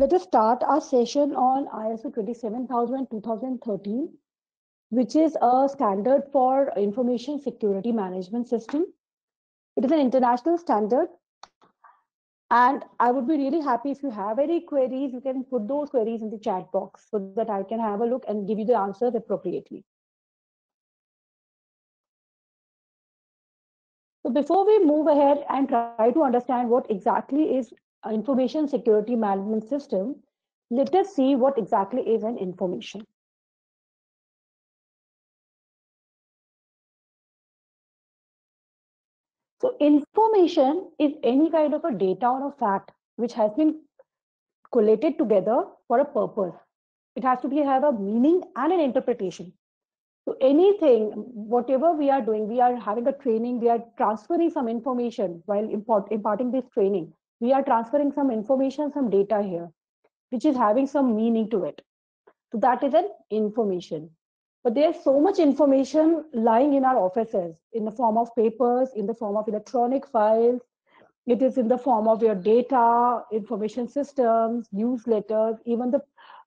let us start our session on ISO 27000 2013, which is a standard for information security management system. It is an international standard. And I would be really happy if you have any queries, you can put those queries in the chat box so that I can have a look and give you the answers appropriately. So before we move ahead and try to understand what exactly is information security management system, let us see what exactly is an information. So information is any kind of a data or a fact which has been collated together for a purpose. It has to have a meaning and an interpretation. So anything, whatever we are doing, we are having a training, we are transferring some information while imparting this training. We are transferring some information, some data here, which is having some meaning to it. So that is an information. But there's so much information lying in our offices in the form of papers, in the form of electronic files. It is in the form of your data, information systems, newsletters, even the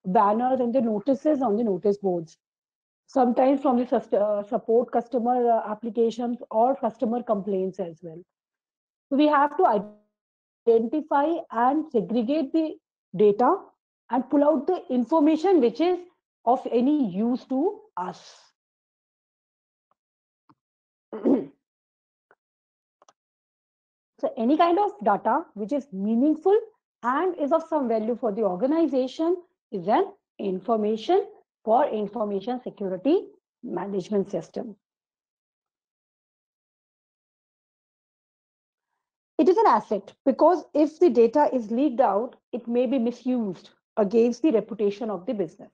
banners and the notices on the notice boards. Sometimes from the support customer applications or customer complaints as well. So we have to identify and segregate the data and pull out the information which is of any use to us. So any kind of data which is meaningful and is of some value for the organization is an information for information security management system. It is an asset because if the data is leaked out, it may be misused against the reputation of the business.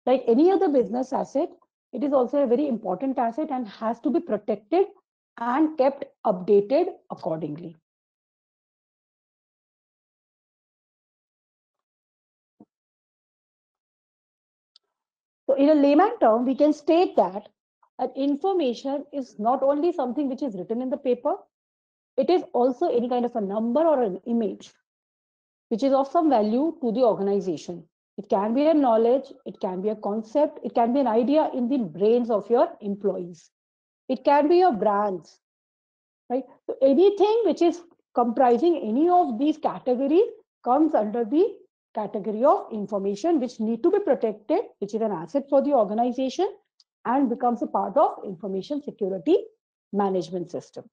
Like any other business asset, it is also a very important asset and has to be protected and kept updated accordingly. So in a layman term, we can state that an information is not only something which is written in the paper, it is also any kind of a number or an image which is of some value to the organization. It can be a knowledge, it can be a concept, it can be an idea in the brains of your employees. It can be your brands, right? So anything which is comprising any of these categories comes under the category of information which need to be protected, which is an asset for the organization and becomes a part of information security management system.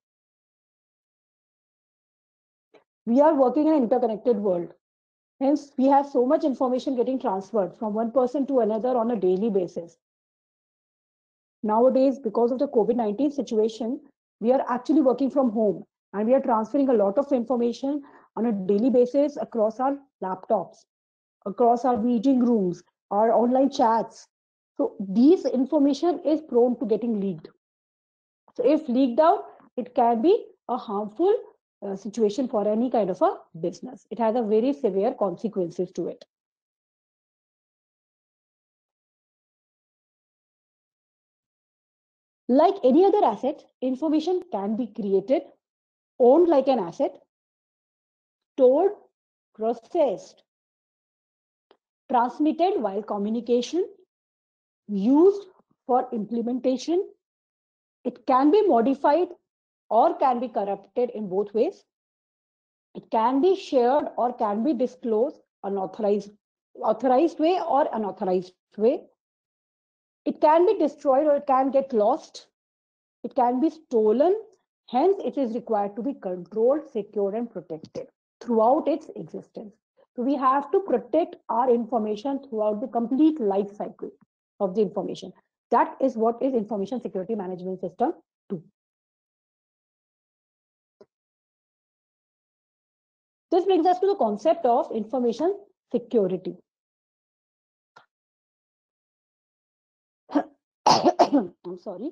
We are working in an interconnected world. Hence, we have so much information getting transferred from one person to another on a daily basis. Nowadays, because of the COVID-19 situation, we are actually working from home and we are transferring a lot of information on a daily basis across our laptops, across our meeting rooms, our online chats. So these information is prone to getting leaked. So if leaked out, it can be a harmful situation for any kind of a business. It has a very severe consequences to it. Like any other asset, information can be created, owned like an asset, stored, processed, transmitted while communication, used for implementation. It can be modified or can be corrupted in both ways. It can be shared or can be disclosed authorized way or unauthorized way. It can be destroyed or it can get lost. It can be stolen. Hence, it is required to be controlled, secured, and protected throughout its existence. So we have to protect our information throughout the complete life cycle of the information. That is what is information security management system 2. This brings us to the concept of information security. I'm sorry.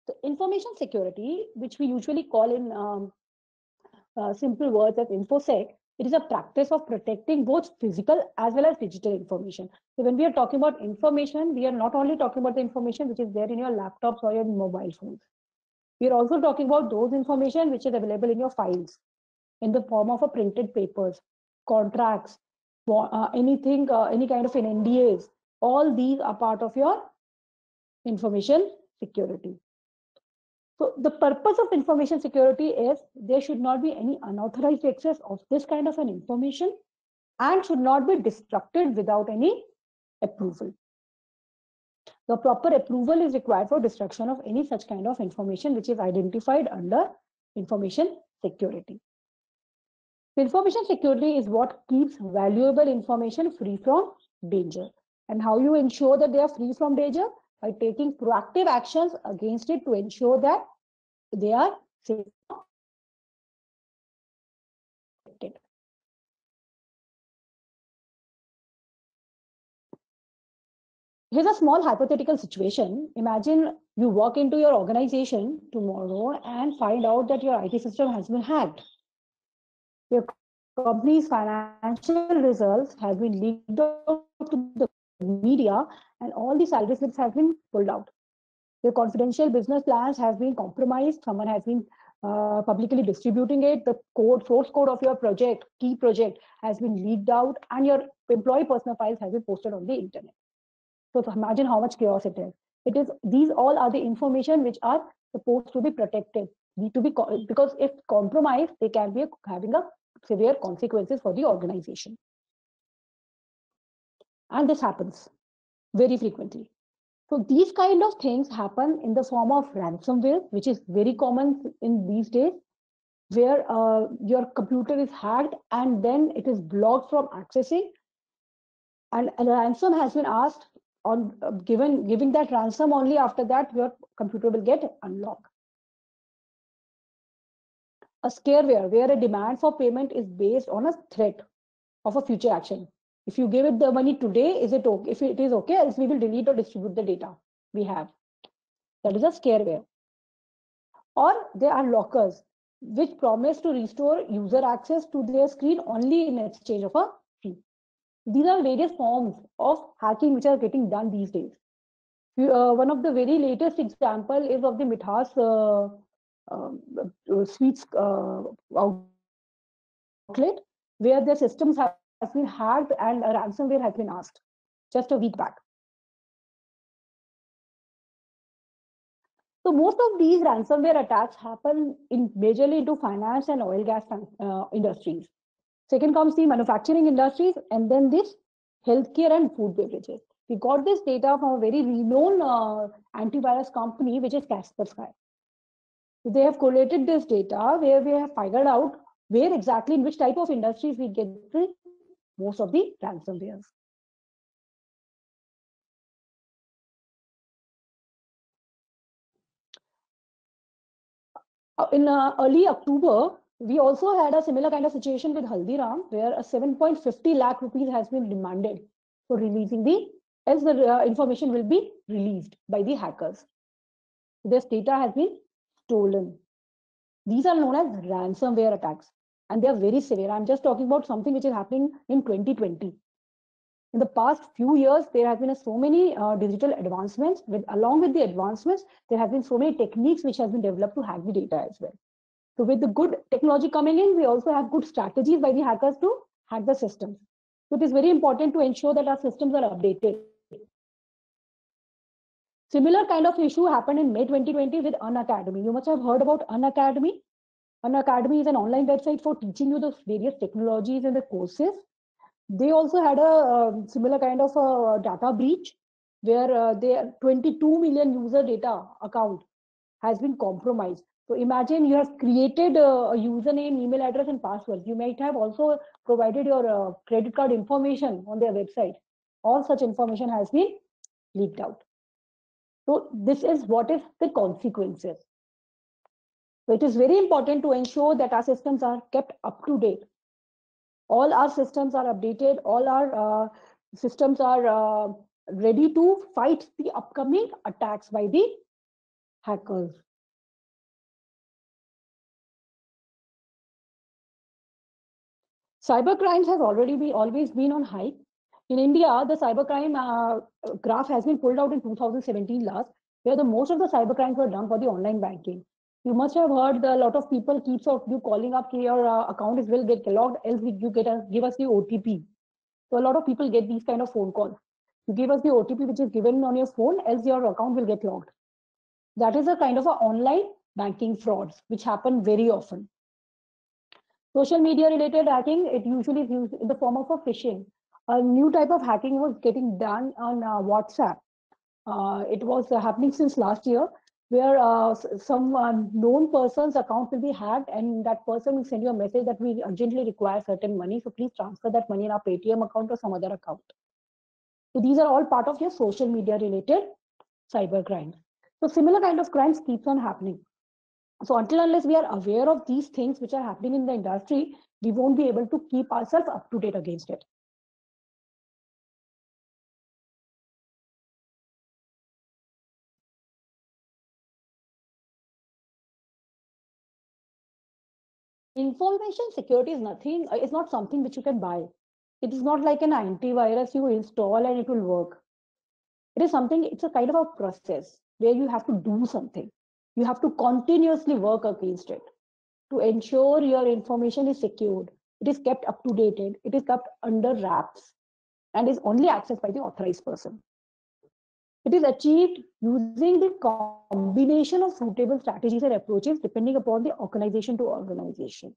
So information security, which we usually call in simple words as InfoSec, it is a practice of protecting both physical as well as digital information. So when we are talking about information, we are not only talking about the information which is there in your laptops or your mobile phones. We are also talking about those information which is available in your files in the form of a printed papers, contracts, anything, any kind of an NDAs, all these are part of your information security. So the purpose of information security is there should not be any unauthorized access of this kind of an information and should not be destructed without any approval. The proper approval is required for destruction of any such kind of information which is identified under information security. Information security is what keeps valuable information free from danger. And how you ensure that they are free from danger? By taking proactive actions against it to ensure that they are safe. Here's a small hypothetical situation. Imagine you walk into your organization tomorrow and find out that your IT system has been hacked. Your company's financial results have been leaked out to the media and all the salary slips have been pulled out. Your confidential business plans have been compromised. Someone has been publicly distributing it. The source code of your project, key project, has been leaked out, and your employee personal files have been posted on the internet. So imagine how much chaos it is. These all are the information which are supposed to be protected, need to be because if compromised, they can be having a severe consequences for the organization. And this happens very frequently. So these kind of things happen in the form of ransomware, which is very common in these days, where your computer is hacked and then it is blocked from accessing. And a ransom has been asked on giving that ransom, only after that your computer will get unlocked. A scareware, where a demand for payment is based on a threat of a future action. If you give it the money today, is it okay? If it is okay, else we will delete or distribute the data we have. That is a scareware. Or there are lockers which promise to restore user access to their screen only in exchange of a fee. These are various forms of hacking which are getting done these days. One of the very latest example is of the Mithas sweets outlet, where their systems have been hacked and a ransomware has been asked just a week back. So most of these ransomware attacks happen majorly into finance and oil gas industries. Second comes the manufacturing industries, and then this healthcare and food beverages. We got this data from a very renowned antivirus company, which is Kaspersky. They have collated this data where we have figured out where exactly in which type of industries we get most of the ransomwares. In early October, we also had a similar kind of situation with Haldiram, where a 7.50 lakh rupees has been demanded for releasing as the information will be released by the hackers. This data has been stolen. These are known as ransomware attacks, and they are very severe. I'm just talking about something which is happening in 2020. In the past few years, there have been so many digital advancements. Along with the advancements, there have been so many techniques which have been developed to hack the data as well. So with the good technology coming in, we also have good strategies by the hackers to hack the systems. So it is very important to ensure that our systems are updated. Similar kind of issue happened in May 2020 with Unacademy. You must have heard about Unacademy. Unacademy is an online website for teaching you the various technologies and the courses. They also had a similar kind of a data breach, where their 22 million user data account has been compromised. So imagine you have created a username, email address, and password. You might have also provided your credit card information on their website. All such information has been leaked out. So this is what is the consequences. So it is very important to ensure that our systems are kept up to date. All our systems are updated. All our systems are ready to fight the upcoming attacks by the hackers. Cybercrimes has always been on high. In India, the cybercrime graph has been pulled out in 2017 last, where the most of the cybercrimes were done for the online banking. You must have heard a lot of people keeps of you calling up your account will get logged, else give us the OTP. So a lot of people get these kind of phone calls. You give us the OTP which is given on your phone, else your account will get locked. That is a kind of a online banking frauds which happen very often. Social media related hacking, it usually is used in the form of a phishing. A new type of hacking was getting done on WhatsApp. It was happening since last year, where some known person's account will be hacked, and that person will send you a message that we urgently require certain money, so please transfer that money in our Paytm account or some other account. So these are all part of your social media related cyber crimes. So similar kind of crimes keeps on happening. So until unless we are aware of these things which are happening in the industry, we won't be able to keep ourselves up to date against it. Information security is nothing, it's not something which you can buy. It is not like an antivirus you install and it will work. It is something, it's a kind of a process where you have to do something. You have to continuously work against it to ensure your information is secured. It is kept up to date. It is kept under wraps and is only accessed by the authorized person. It is achieved using the combination of suitable strategies and approaches depending upon the organization to organization.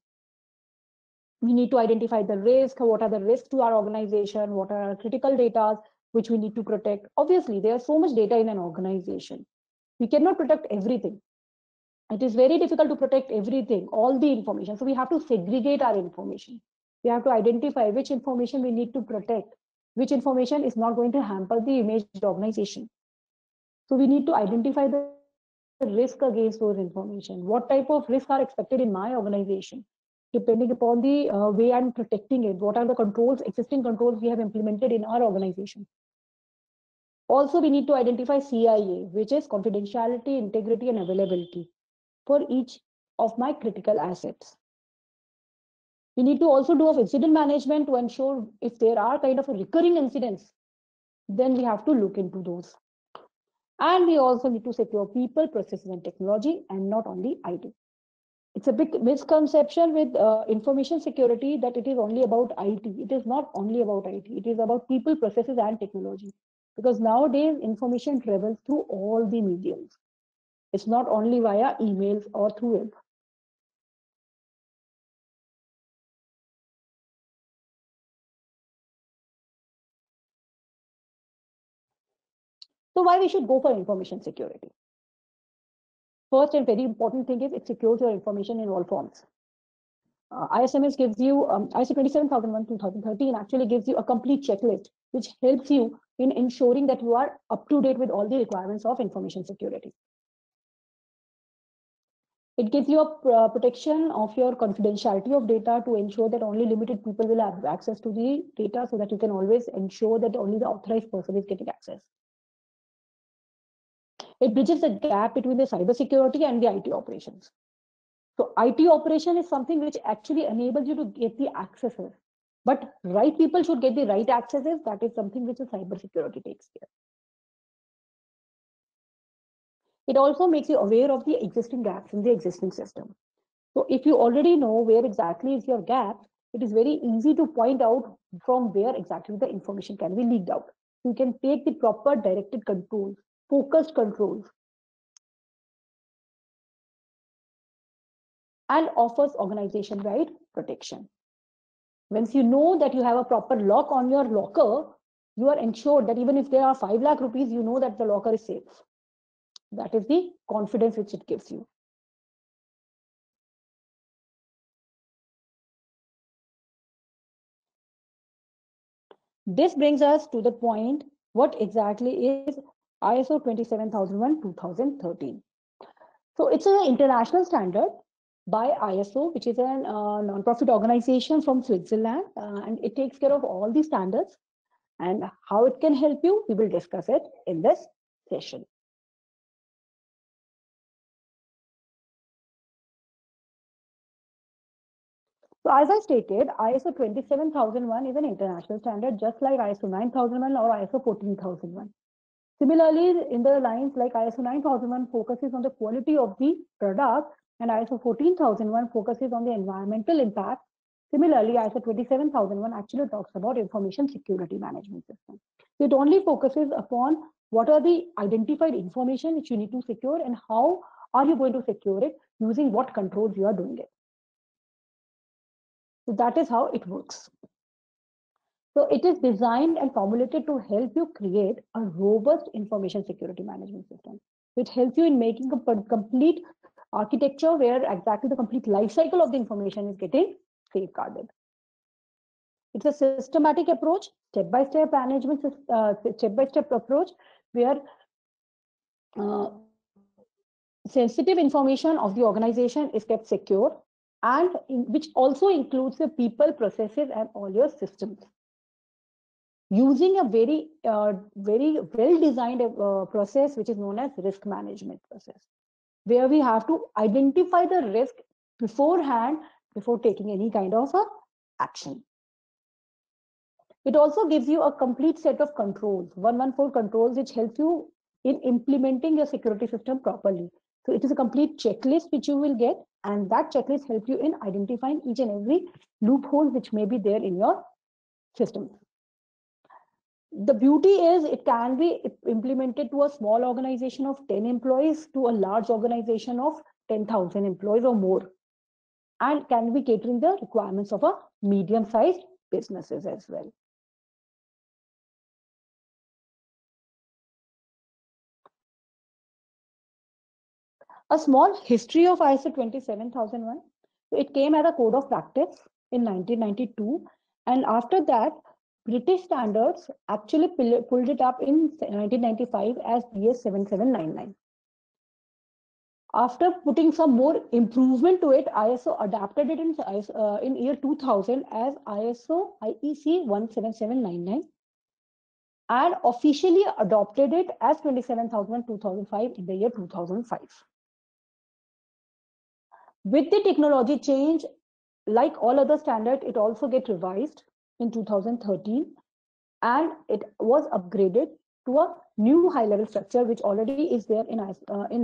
We need to identify the risk, what are the risks to our organization, what are critical data which we need to protect. Obviously, there's so much data in an organization. We cannot protect everything. It is very difficult to protect everything, all the information. So we have to segregate our information. We have to identify which information we need to protect, which information is not going to hamper the image of the organization. So we need to identify the risk against those information. What type of risks are expected in my organization? Depending upon the way I'm protecting it, what are the controls, existing controls we have implemented in our organization. Also, we need to identify CIA, which is confidentiality, integrity, and availability for each of my critical assets. We need to also do of incident management to ensure if there are kind of a recurring incidents, then we have to look into those. And we also need to secure people, processes, and technology, and not only IT. It's a big misconception with information security that it is only about IT. It is not only about IT. It is about people, processes, and technology. Because nowadays, information travels through all the mediums. It's not only via emails or through web. So why we should go for information security? First and very important thing is it secures your information in all forms. ISMS gives you, ISO 27001 2013 actually gives you a complete checklist, which helps you in ensuring that you are up to date with all the requirements of information security. It gives you a protection of your confidentiality of data to ensure that only limited people will have access to the data so that you can always ensure that only the authorized person is getting access. It bridges the gap between the cybersecurity and the IT operations. So IT operation is something which actually enables you to get the accesses, but right people should get the right accesses. That is something which the cybersecurity takes care. It also makes you aware of the existing gaps in the existing system. So if you already know where exactly is your gap, it is very easy to point out from where exactly the information can be leaked out. You can take the proper directed controls, focused controls, and offers organization-wide protection. Once you know that you have a proper lock on your locker, you are ensured that even if there are 5 lakh rupees, you know that the locker is safe. That is the confidence which it gives you. This brings us to the point, what exactly is ISO 27001 2013? So it's an international standard by ISO, which is a non-profit organization from Switzerland, and it takes care of all the standards. And how it can help you, we will discuss it in this session. So as I stated, ISO 27001 is an international standard, just like ISO 9001 or ISO 14001. Similarly, in the lines like ISO 9001 focuses on the quality of the product and ISO 14001 focuses on the environmental impact. Similarly, ISO 27001 actually talks about information security management system. It only focuses upon what are the identified information which you need to secure and how are you going to secure it using what controls you are doing it. So that is how it works. So it is designed and formulated to help you create a robust information security management system, which helps you in making a complete architecture where exactly the complete life cycle of the information is getting safeguarded. It's a systematic approach, step-by-step management, step-by-step approach where uh, sensitive information of the organization is kept secure and which also includes the people, processes, and all your systems. Using a very well-designed process, which is known as risk management process, where we have to identify the risk beforehand before taking any kind of action. It also gives you a complete set of controls, 114 controls, which help you in implementing your security system properly. So it is a complete checklist which you will get, and that checklist helps you in identifying each and every loophole which may be there in your system. The beauty is it can be implemented to a small organization of 10 employees to a large organization of 10,000 employees or more, and can be catering the requirements of a medium-sized businesses as well. A small history of ISO 27001. It came as a code of practice in 1992, and after that, British standards actually pulled it up in 1995 as BS 7799. After putting some more improvement to it, ISO adapted it in year 2000 as ISO IEC 17799 and officially adopted it as 27000-2005 in the year 2005. With the technology change, like all other standards, it also get revised in 2013 and it was upgraded to a new high-level structure, which already is there in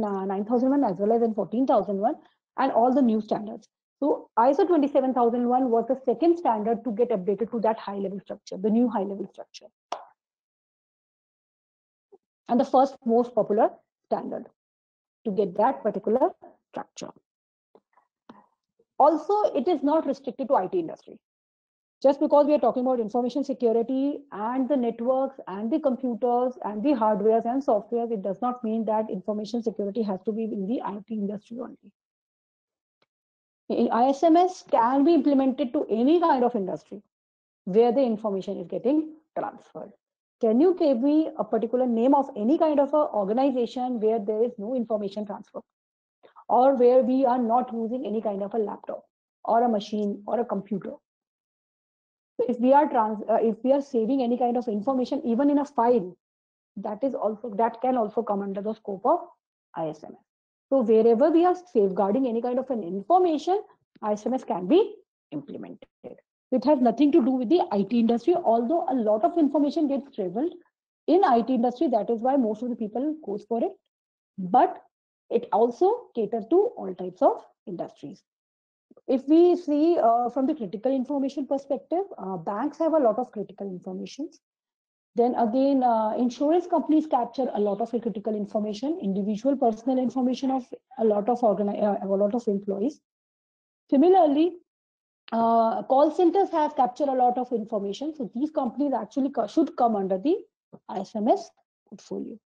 9001 as well as in 14001 and all the new standards. So ISO 27001 was the second standard to get updated to that high-level structure, the new high-level structure. And the first most popular standard to get that particular structure. Also, it is not restricted to IT industry. Just because we are talking about information security and the networks and the computers and the hardwares and softwares, it does not mean that information security has to be in the IT industry only. ISMS can be implemented to any kind of industry where the information is getting transferred. Can you give me a particular name of any kind of a organization where there is no information transfer or where we are not using any kind of a laptop or a machine or a computer? If we are saving any kind of information even in a file, that can also come under the scope of ISMS. So wherever we are safeguarding any kind of an information, ISMS can be implemented. It has nothing to do with the IT industry, although a lot of information gets traveled in IT industry. That is why most of the people goes for it. But it also caters to all types of industries. If we see from the critical information perspective, banks have a lot of critical information. Then again, insurance companies capture a lot of critical information, individual personal information of a lot of employees. Similarly, call centers have captured a lot of information. So these companies actually should come under the ISMS portfolio.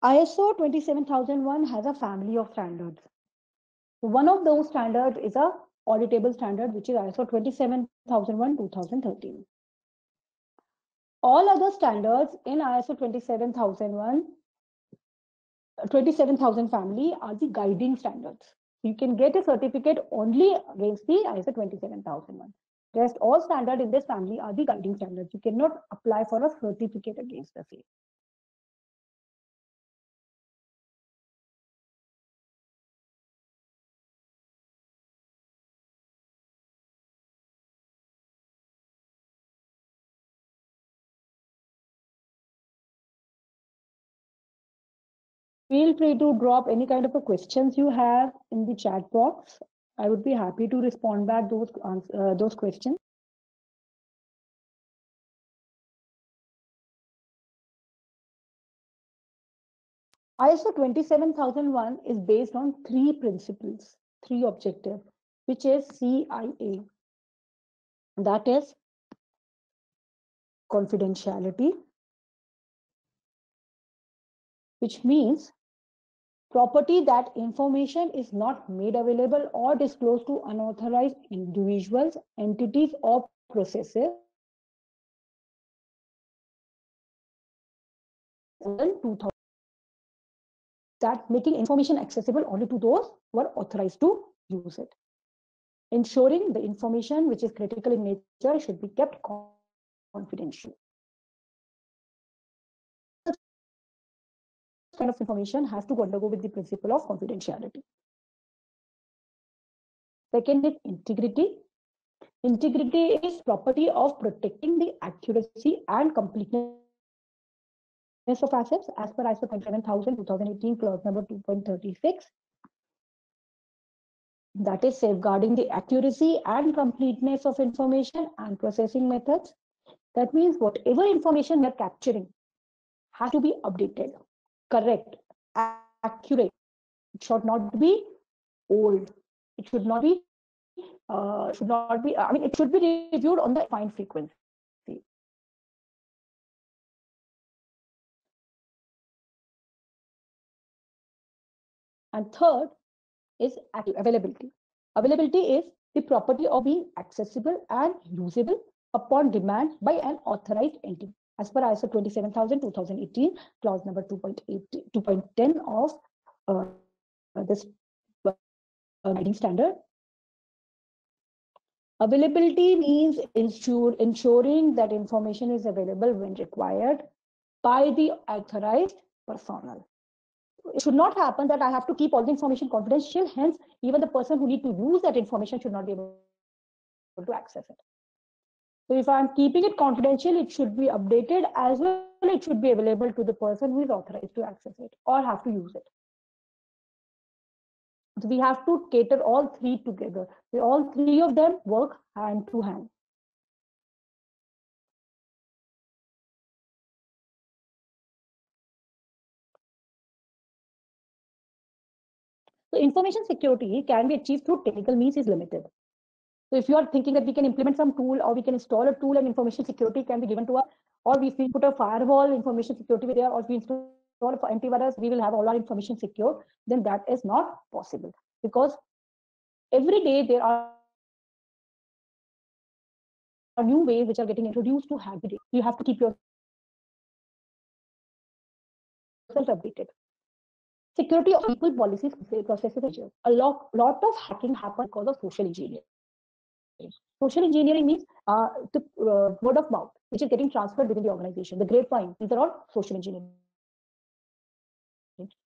ISO 27001 has a family of standards. One of those standards is a auditable standard, which is ISO 27001-2013. All other standards in ISO 27000 family are the guiding standards. You can get a certificate only against the ISO 27001. Rest all standards in this family are the guiding standards. You cannot apply for a certificate against the same. Feel free to drop any kind of a questions you have in the chat box. I would be happy to respond back those questions. ISO 27001 is based on three principles, three objectives, which is CIA. That is confidentiality, which means property that information is not made available or disclosed to unauthorized individuals, entities, or processes. 2000, that making information accessible only to those who are authorized to use it. Ensuring the information which is critical in nature should be kept confidential. Kind of information has to undergo with the principle of confidentiality. Second is integrity. Integrity is property of protecting the accuracy and completeness of assets as per ISO 27000:2018 clause number 2.36. That is safeguarding the accuracy and completeness of information and processing methods. That means whatever information we are capturing has to be updated, correct, accurate. It should not be old. It should not be. I mean, it should be reviewed on the fine frequency. And third is availability. Availability is the property of being accessible and usable upon demand by an authorized entity. As per ISO 27000:2018, clause number 2.10 of this guiding standard. Availability means ensuring that information is available when required by the authorized personnel. It should not happen that I have to keep all the information confidential. Hence, even the person who need to use that information should not be able to access it. So if I'm keeping it confidential, it should be updated as well. It should be available to the person who is authorized to access it or have to use it. So we have to cater all three together. All three of them work hand to hand. So information security can be achieved through technical means is limited. So if you are thinking that we can implement some tool or we can install a tool and information security can be given to us, or if we put a firewall, information security there, or if we install for antivirus, we will have all our information secure, then that is not possible. Because every day there are new ways which are getting introduced to hack the data. You have to keep yourself updated. Security of people, policies, processes. A lot of hacking happens because of social engineering. Social engineering means the word of mouth, which is getting transferred within the organization. The grapevine, these are all social engineering.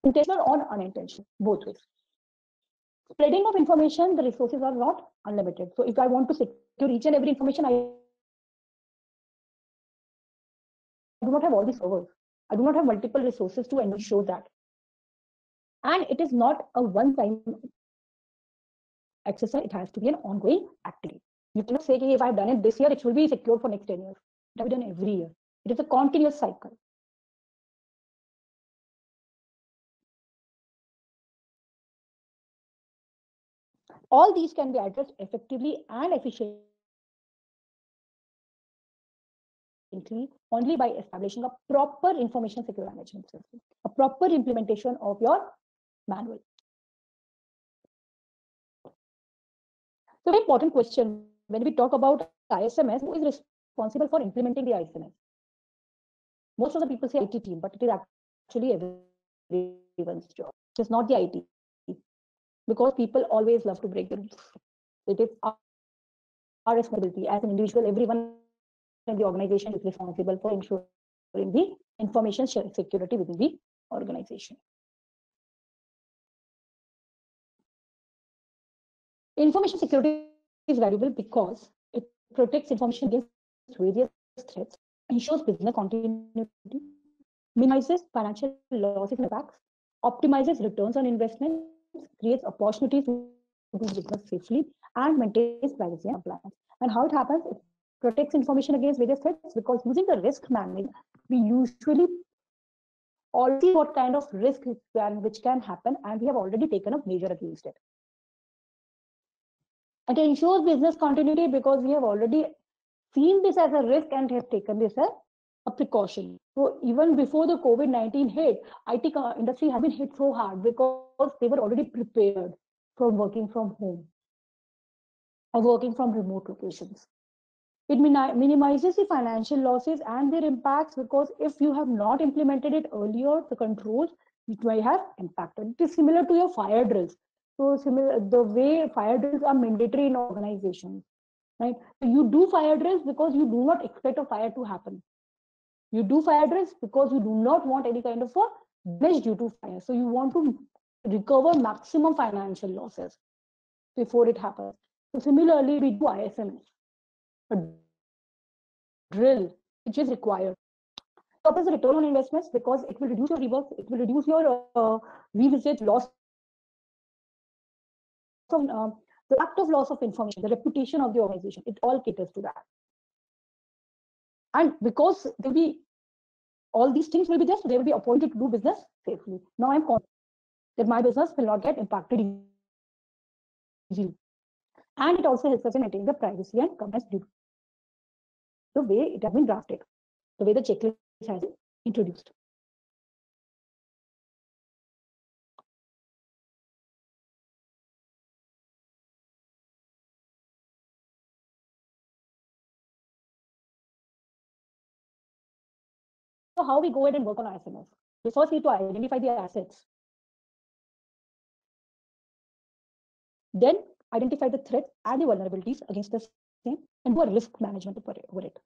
Intentional or unintentional, both ways. Spreading of information, the resources are not unlimited. So if I want to secure each and every information, I do not have all the servers. I do not have multiple resources to ensure that. And it is not a one-time exercise. It has to be an ongoing activity. You cannot say, if I've done it this year, it will be secure for next 10 years. It will be done every year. It is a continuous cycle. All these can be addressed effectively and efficiently only by establishing a proper information security management system, a proper implementation of your manual. So, very important question when we talk about ISMS, who is responsible for implementing the ISMS? Most of the people say IT team, but it is actually everyone's job. It is not the IT, because people always love to break the rules. It is our responsibility as an individual. Everyone in the organization is responsible for ensuring the information security within the organization. Information security is valuable because it protects information against various threats, ensures business continuity, minimizes financial losses and impacts, optimizes returns on investments, creates opportunities to do business safely, and maintains privacy and compliance. And how it happens, it protects information against various threats because using the risk management, we usually already see what kind of risk which can happen, and we have already taken a measure against it. It ensures business continuity because we have already seen this as a risk and have taken this as a precaution. So even before the COVID-19 hit, IT industry has been hit so hard because they were already prepared from working from home or working from remote locations. It minimizes the financial losses and their impacts because if you have not implemented it earlier, the controls which may have impacted. It is similar to your fire drills. So similar, the way fire drills are mandatory in organizations, right? So you do fire drills because you do not expect a fire to happen. You do fire drills because you do not want any kind of a damage due to fire. So you want to recover maximum financial losses before it happens. So similarly, we do ISMS, a drill which is required. Top is the return on investments because it will reduce your rework, it will reduce your revisit, loss of the act of loss of information, the reputation of the organization. It all caters to that. And because there will be all these things will be there, so they will be appointed to do business safely. Now I'm confident that my business will not get impacted easily. And it also helps us in maintaining the privacy and compliance due to the way it has been drafted, the way the checklist has been introduced. So how we go ahead and work on ISMS? We first need to identify the assets. Then identify the threats and the vulnerabilities against the same and do a risk management over it.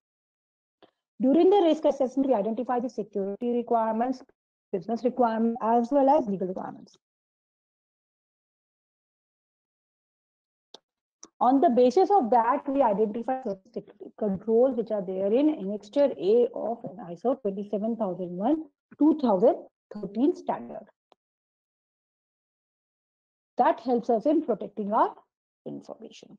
During the risk assessment, we identify the security requirements, business requirements, as well as legal requirements. On the basis of that, we identify certain controls which are there in Annexure A of ISO 27001-2013 standard. That helps us in protecting our information.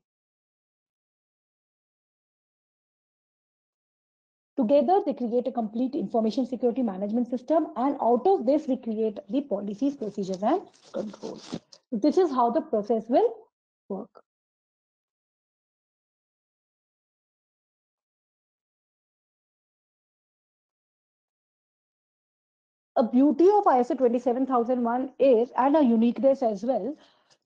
Together, they create a complete information security management system, and out of this, we create the policies, procedures, and controls. This is how the process will work. A beauty of ISO 27001 is, and a uniqueness as well,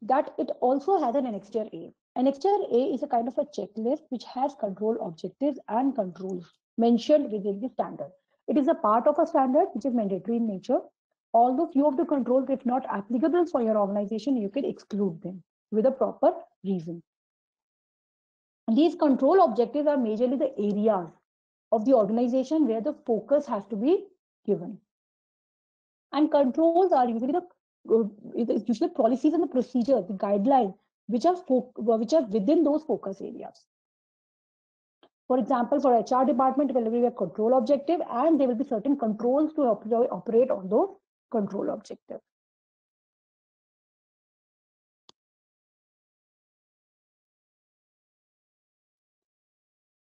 that it also has an Annexure A. Annexure A is a kind of a checklist which has control objectives and controls mentioned within the standard. It is a part of a standard which is mandatory in nature. Although few of the controls, if not applicable for your organization, you can exclude them with a proper reason. And these control objectives are majorly the areas of the organization where the focus has to be given. And controls are usually the policies and the procedures, the guidelines, which are within those focus areas. For example, for HR department, there will be a control objective, and there will be certain controls to operate on those control objectives.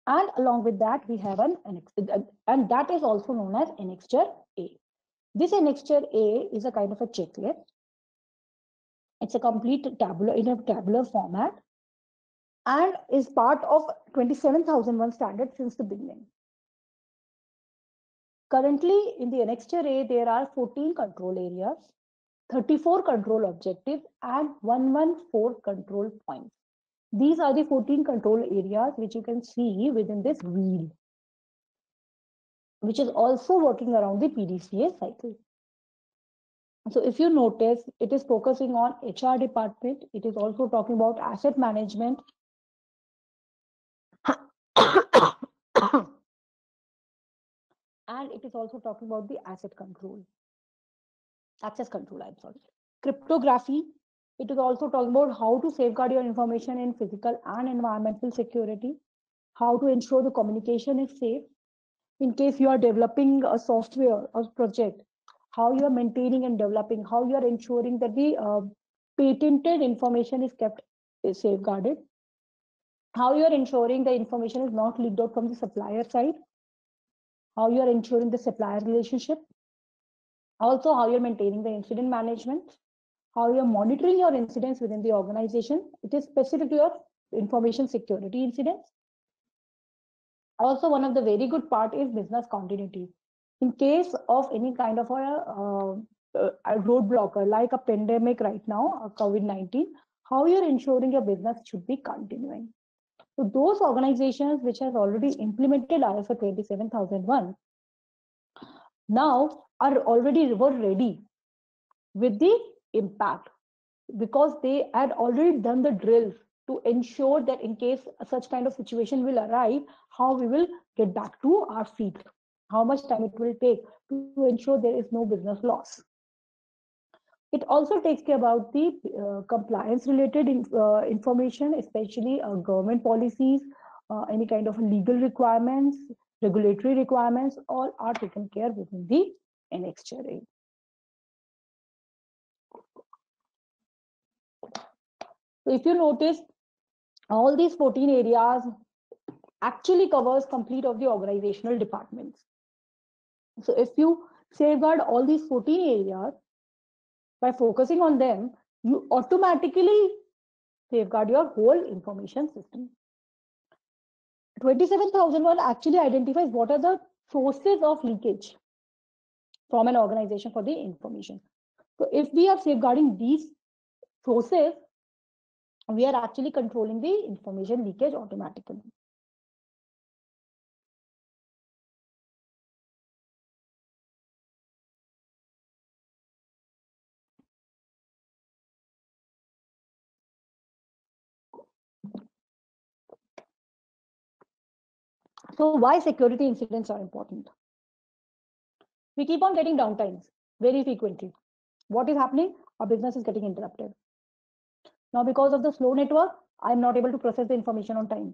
And along with that, we have and that is also known as Annexure A. This Annexure A is a kind of a checklist. It's a complete tabular format and is part of 27001 standard since the beginning. Currently, in the Annexure A, there are 14 control areas, 34 control objectives, and 114 control points. These are the 14 control areas which you can see within this wheel, which is also working around the PDCA cycle. So if you notice, it is focusing on HR department. It is also talking about asset management. And it is also talking about the access control, I'm sorry. Cryptography. It is also talking about how to safeguard your information in physical and environmental security, how to ensure the communication is safe. In case you are developing a software or project, how you are maintaining and developing, how you are ensuring that the patented information is safeguarded, how you are ensuring the information is not leaked out from the supplier side, how you are ensuring the supplier relationship, also how you're maintaining the incident management, how you're monitoring your incidents within the organization. It is specific to your information security incidents. Also, one of the very good part is business continuity. In case of any kind of a roadblocker like a pandemic right now, COVID-19, how you're ensuring your business should be continuing. So those organizations which has already implemented ISO 27001 now are already were ready with the impact, because they had already done the drills to ensure that in case such kind of situation will arrive, how we will get back to our feet, how much time it will take to ensure there is no business loss. It also takes care about the compliance related information, especially government policies, any kind of legal requirements, regulatory requirements, all are taken care within the NXRA. So if you notice, all these 14 areas actually covers complete of the organizational departments. So if you safeguard all these 14 areas by focusing on them, you automatically safeguard your whole information system. 27001 actually identifies what are the sources of leakage from an organization for the information. So if we are safeguarding these sources, we are actually controlling the information leakage automatically. So why security incidents are important? We keep on getting downtimes very frequently. What is happening? Our business is getting interrupted. Now, because of the slow network, I'm not able to process the information on time.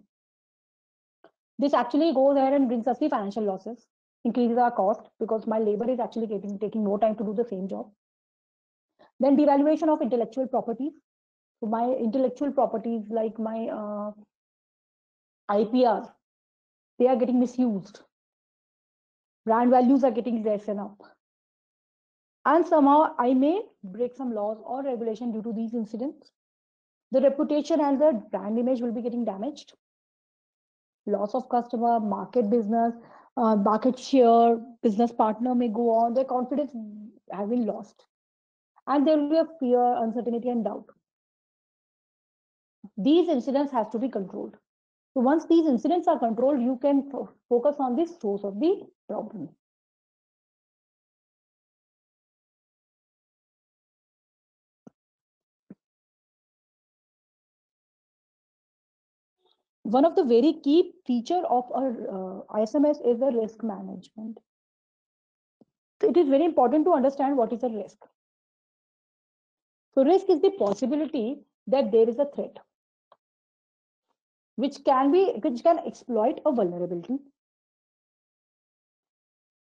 This actually goes ahead and brings us the financial losses, increases our cost because my labor is actually taking more time to do the same job. Then devaluation of intellectual properties. So my intellectual properties like my IPR, they are getting misused. Brand values are getting lessened up. And somehow I may break some laws or regulation due to these incidents. The reputation and the brand image will be getting damaged. Loss of customer, market business, market share, business partner may go on. Their confidence has been lost. And there will be a fear, uncertainty, and doubt. These incidents have to be controlled. So once these incidents are controlled, you can focus on the source of the problem. One of the very key feature of our ISMS is the risk management. So it is very important to understand what is a risk. So risk is the possibility that there is a threat which can exploit a vulnerability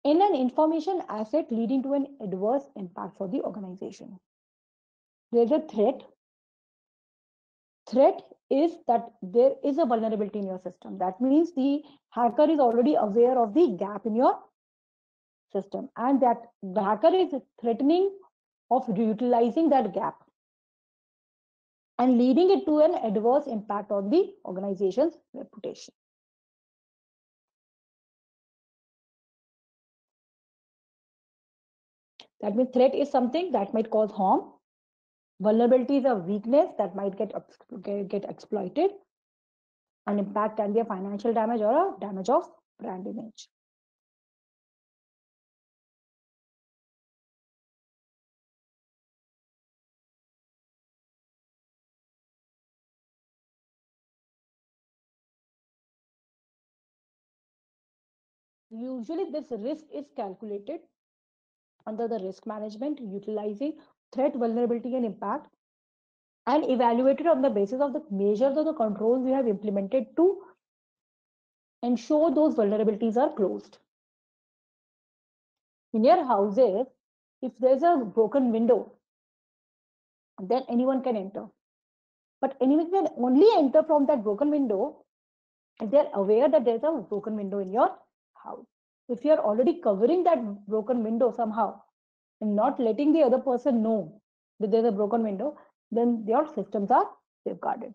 in an information asset leading to an adverse impact for the organization. There's a threat. Threat is that there is a vulnerability in your system. That means the hacker is already aware of the gap in your system, and that the hacker is threatening of utilizing that gap and leading it to an adverse impact on the organization's reputation. That means threat is something that might cause harm. Vulnerability is a weakness that might get exploited. An impact can be a financial damage or a damage of brand image. Usually this risk is calculated under the risk management, utilizing threat, vulnerability, and impact, and evaluated on the basis of the measures or the controls we have implemented to ensure those vulnerabilities are closed. In your houses, if there's a broken window, then anyone can enter. But anyone can only enter from that broken window if they're aware that there's a broken window in your house. If you're already covering that broken window somehow and not letting the other person know that there's a broken window, then your systems are safeguarded.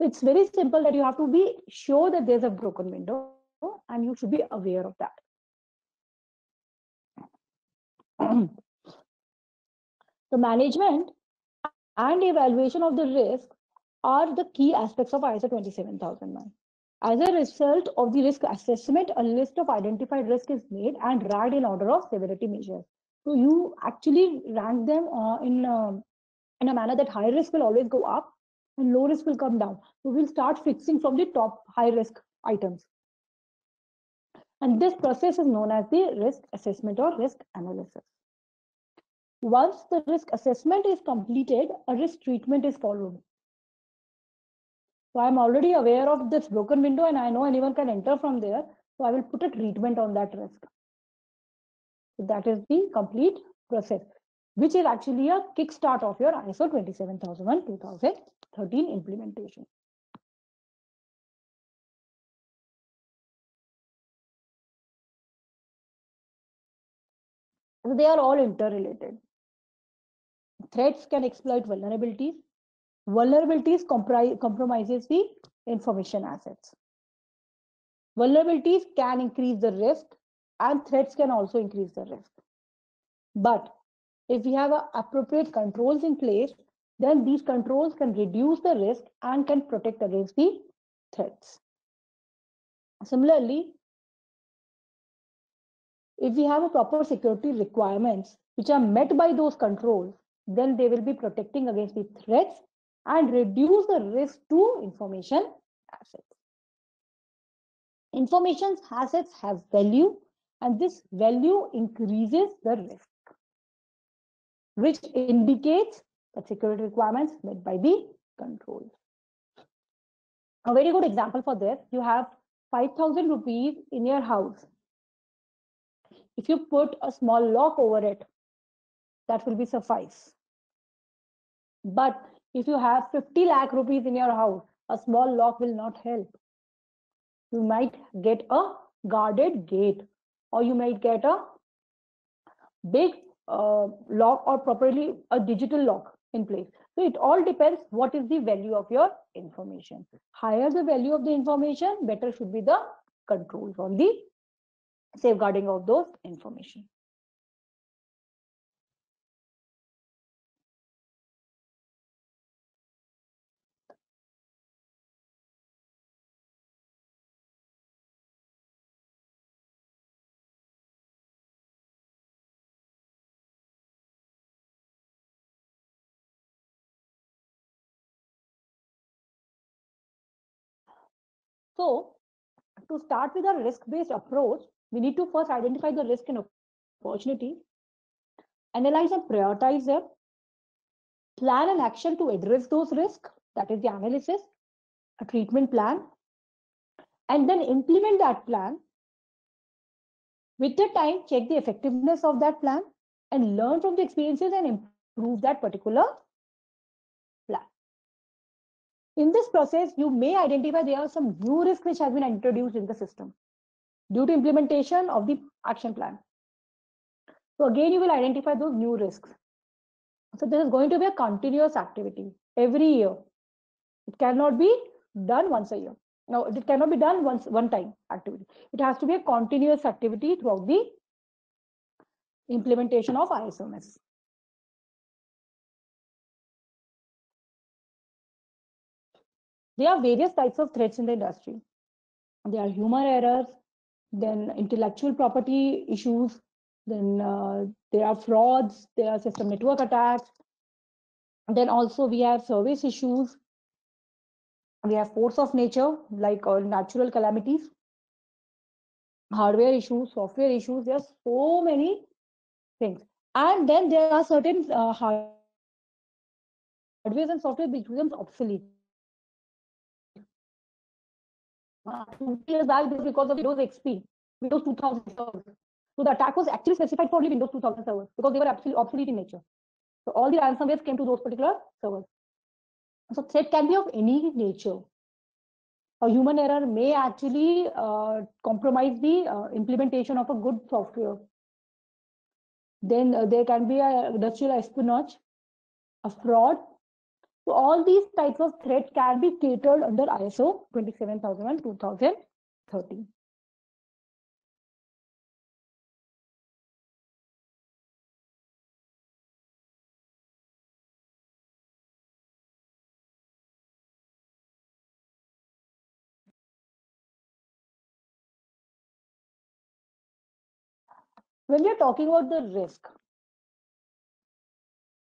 It's very simple that you have to be sure that there's a broken window and you should be aware of that. The management and evaluation of the risk are the key aspects of ISO 27001. As a result of the risk assessment, a list of identified risk is made and ranked in order of severity measures. So you actually rank them in a manner that high risk will always go up and low risk will come down. So we'll start fixing from the top high risk items. And this process is known as the risk assessment or risk analysis. Once the risk assessment is completed, a risk treatment is followed. So I'm already aware of this broken window and I know anyone can enter from there. So I will put a treatment on that risk. So that is the complete process, which is actually a kickstart of your ISO 27001-2013 implementation. So they are all interrelated. Threats can exploit vulnerabilities. Vulnerabilities compromises the information assets. Vulnerabilities can increase the risk and threats can also increase the risk. But if we have appropriate controls in place, then these controls can reduce the risk and can protect against the threats. Similarly, if we have a proper security requirements which are met by those controls, then they will be protecting against the threats and reduce the risk to information assets. Information assets have value and this value increases the risk, which indicates the security requirements met by the controls. A very good example for this, you have 5,000 rupees in your house. If you put a small lock over it, that will be suffice. But if you have 50 lakh rupees in your house, a small lock will not help. You might get a guarded gate, or you might get a big lock or properly a digital lock in place. So it all depends what is the value of your information. Higher the value of the information, better should be the controls on the safeguarding of those information. So to start with a risk-based approach, we need to first identify the risk and opportunity, analyze and prioritize them, plan an action to address those risks, that is the analysis, a treatment plan, and then implement that plan. With the time, check the effectiveness of that plan and learn from the experiences and improve that particular plan. In this process, you may identify there are some new risks which have been introduced in the system due to implementation of the action plan. So again, you will identify those new risks. So this is going to be a continuous activity every year. It cannot be done once a year. No, it cannot be done one time activity. It has to be a continuous activity throughout the implementation of ISMS. There are various types of threats in the industry. There are human errors, then intellectual property issues, then there are frauds, there are system network attacks. Then also we have service issues. We have force of nature, like natural calamities, hardware issues, software issues. There are so many things. And then there are certain hardware and software which becomes obsolete. 2 years back, because of Windows XP, Windows 2000. So the attack was actually specified for only Windows 2000 servers because they were absolutely obsolete in nature. So all the ransomwares came to those particular servers. So threat can be of any nature. A human error may actually compromise the implementation of a good software. Then there can be a industrial espionage, a fraud. So all these types of threats can be catered under ISO 27001 2013. When we are talking about the risk,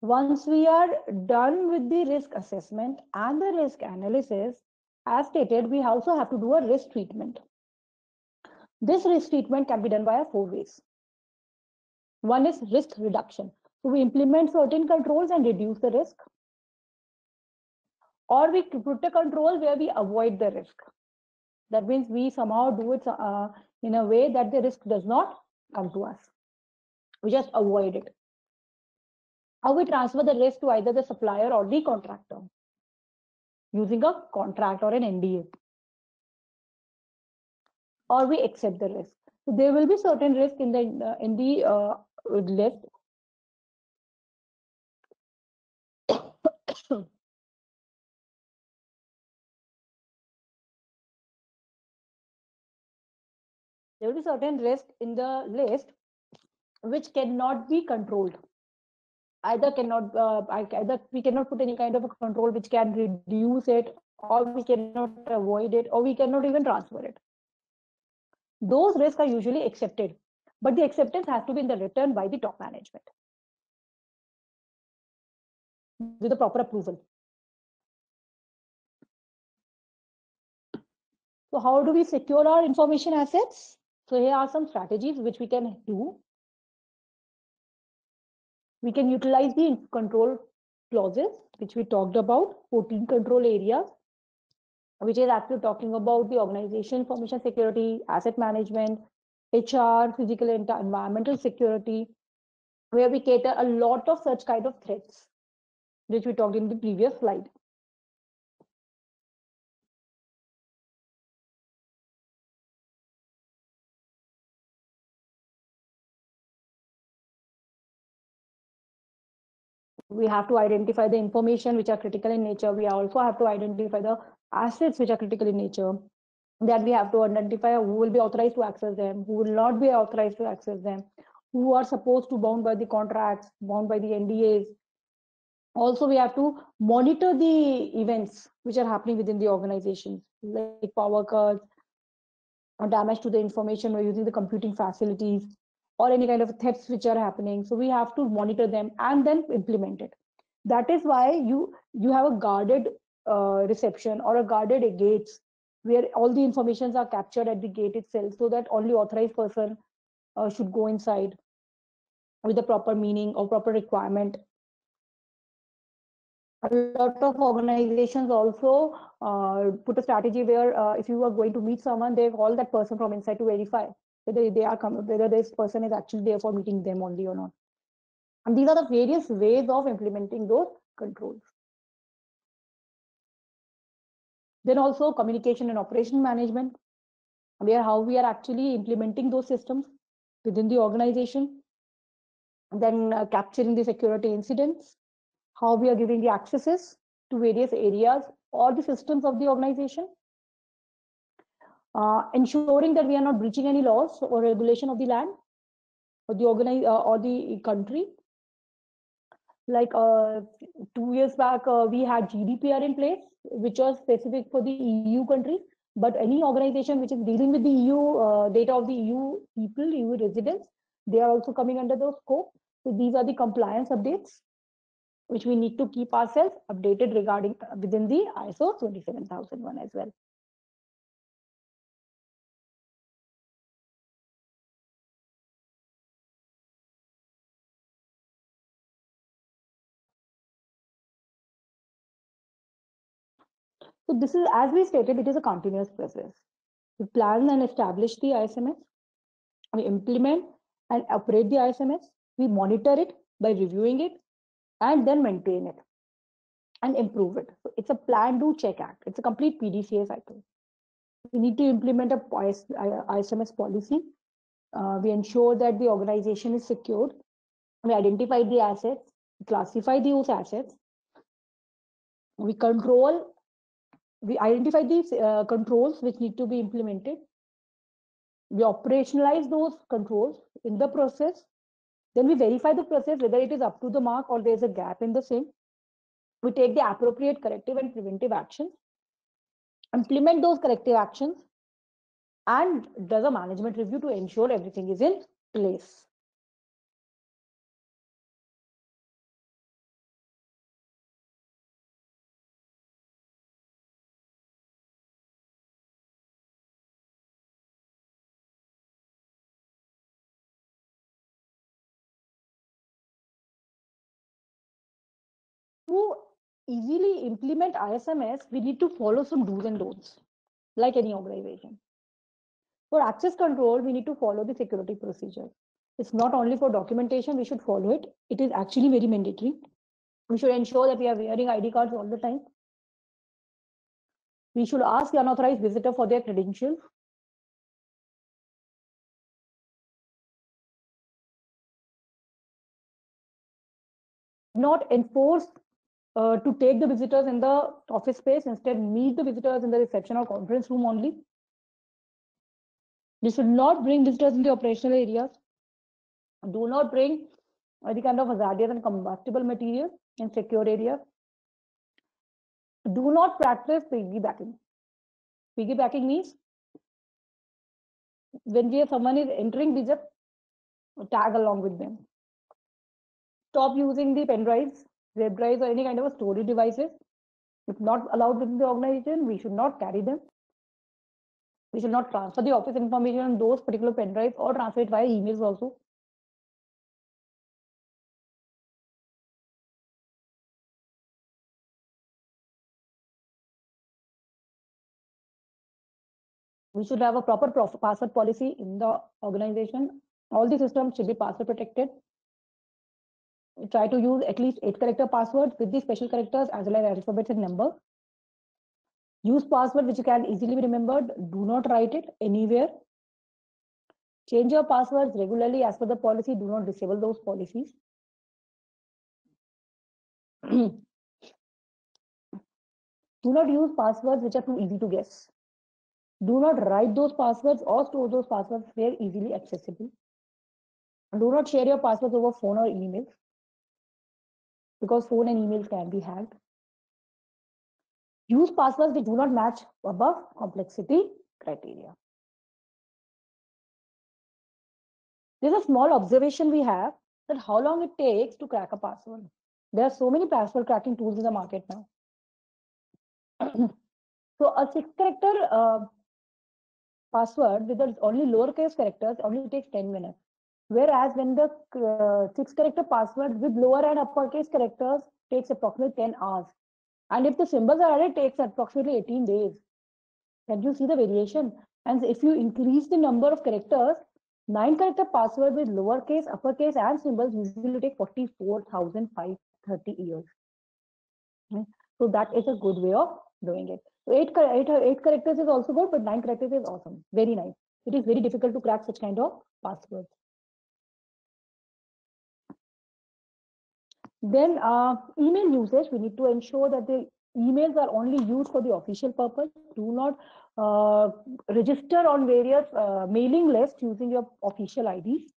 once we are done with the risk assessment and the risk analysis, as stated, we also have to do a risk treatment. This risk treatment can be done via 4 ways. One is risk reduction. So we implement certain controls and reduce the risk. Or we put a control where we avoid the risk. That means we somehow do it in a way that the risk does not come to us. We just avoid it. How we transfer the risk to either the supplier or the contractor using a contract or an NDA. Or we accept the risk. So there will be certain risk in the list. There will be certain risk in the list which cannot be controlled. Either we cannot put any kind of a control which can reduce it, or we cannot avoid it, or we cannot even transfer it. Those risks are usually accepted, but the acceptance has to be in the return by the top management with the proper approval. So how do we secure our information assets? So here are some strategies which we can do. We can utilize the control clauses, which we talked about, 14 control areas, which is actually talking about the organization information security, asset management, HR, physical and environmental security, where we cater a lot of such kind of threats, which we talked in the previous slide. We have to identify the information which are critical in nature. We also have to identify the assets which are critical in nature. That we have to identify who will be authorized to access them, who will not be authorized to access them, who are supposed to bound by the contracts, bound by the NDAs. Also, we have to monitor the events which are happening within the organization, like power cuts or damage to the information or using the computing facilities, or any kind of thefts which are happening. So we have to monitor them and then implement it. That is why you have a guarded reception or a guarded gates where all the informations are captured at the gate itself, so that only authorized person should go inside with the proper meaning or proper requirement. A lot of organizations also put a strategy where if you are going to meet someone, they call that person from inside to verify whether this person is actually there for meeting them only or not. And these are the various ways of implementing those controls. Then also communication and operation management, where how we are actually implementing those systems within the organization. Then capturing the security incidents, how we are giving the accesses to various areas or the systems of the organization. Ensuring that we are not breaching any laws or regulation of the land or the or the country. Like 2 years back, we had GDPR in place, which was specific for the EU countries. But any organization which is dealing with the EU data of the EU people, EU residents, they are also coming under the scope. So these are the compliance updates which we need to keep ourselves updated regarding within the ISO 27001 as well. So this is, as we stated, it is a continuous process. We plan and establish the ISMS, we implement and operate the ISMS. We monitor it by reviewing it and then maintain it and improve it. So it's a plan, do, check, act. It's a complete PDCA cycle. We need to implement a ISMS policy. We ensure that the organization is secured. We identify the assets, classify those assets. We identify these controls which need to be implemented. We operationalize those controls in the process. Then we verify the process, whether it is up to the mark or there's a gap in the same. We take the appropriate corrective and preventive actions, implement those corrective actions, and does a management review to ensure everything is in place. To easily implement ISMS, we need to follow some do's and don'ts, like any organization. For access control, we need to follow the security procedure. It's not only for documentation, we should follow it. It is actually very mandatory. We should ensure that we are wearing ID cards all the time. We should ask the unauthorized visitor for their credentials. Not enforce to take the visitors in the office space, instead meet the visitors in the reception or conference room only. We should not bring visitors in the operational areas. Do not bring any kind of hazardous and combustible material in secure areas. Do not practice piggybacking. Piggybacking means when someone is entering, we just tag along with them. Stop using the pen drives, zip drives, or any kind of a storage devices. If not allowed within the organization, we should not carry them. We should not transfer the office information on those particular pen drives or transfer it via emails also. We should have a proper password policy in the organization. All the systems should be password protected. We try to use at least 8-character passwords with the special characters as well as alphabets and numbers. Use password which you can easily be remembered. Do not write it anywhere. Change your passwords regularly as per the policy. Do not disable those policies. Do not use passwords which are too easy to guess. Do not write those passwords or store those passwords where easily accessible. Do not share your passwords over phone or emails, because phone and emails can be hacked. Use passwords which do not match above complexity criteria. There's a small observation we have that how long it takes to crack a password. There are so many password cracking tools in the market now. So a 6-character password with only lowercase characters only takes 10 minutes. Whereas when the 6-character password with lower and uppercase characters takes approximately 10 hours. And if the symbols are added, it takes approximately 18 days. Can you see the variation? And if you increase the number of characters, 9-character password with lowercase, uppercase, and symbols usually take 44,530 years. So that is a good way of doing it. So 8 characters is also good, but 9 characters is awesome. Very nice. It is very difficult to crack such kind of passwords. Then email usage, we need to ensure that the emails are only used for the official purpose. Do not register on various mailing lists using your official IDs.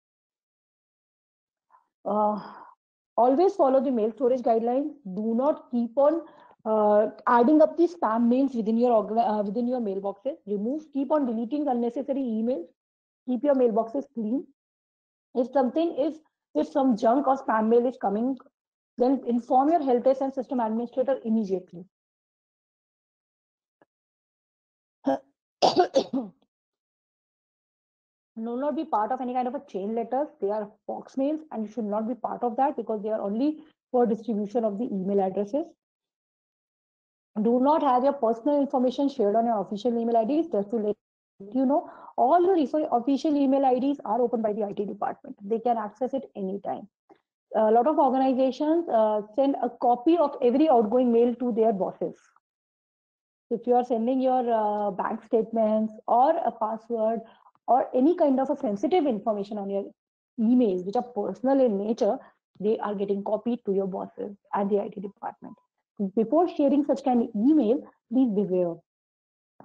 Always follow the mail storage guidelines. Do not keep on adding up the spam mails within your mailboxes. Keep on deleting unnecessary emails. Keep your mailboxes clean. If some junk or spam mail is coming, then inform your help desk and system administrator immediately. Do not be part of any kind of a chain letters. They are box mails, and you should not be part of that because they are only for distribution of the email addresses. Do not have your personal information shared on your official email IDs just to let you know, all your official email IDs are opened by the IT department. They can access it anytime. A lot of organizations send a copy of every outgoing mail to their bosses. If you are sending your bank statements or a password or any kind of a sensitive information on your emails, which are personal in nature, they are getting copied to your bosses and the IT department. Before sharing such kind of email, please beware.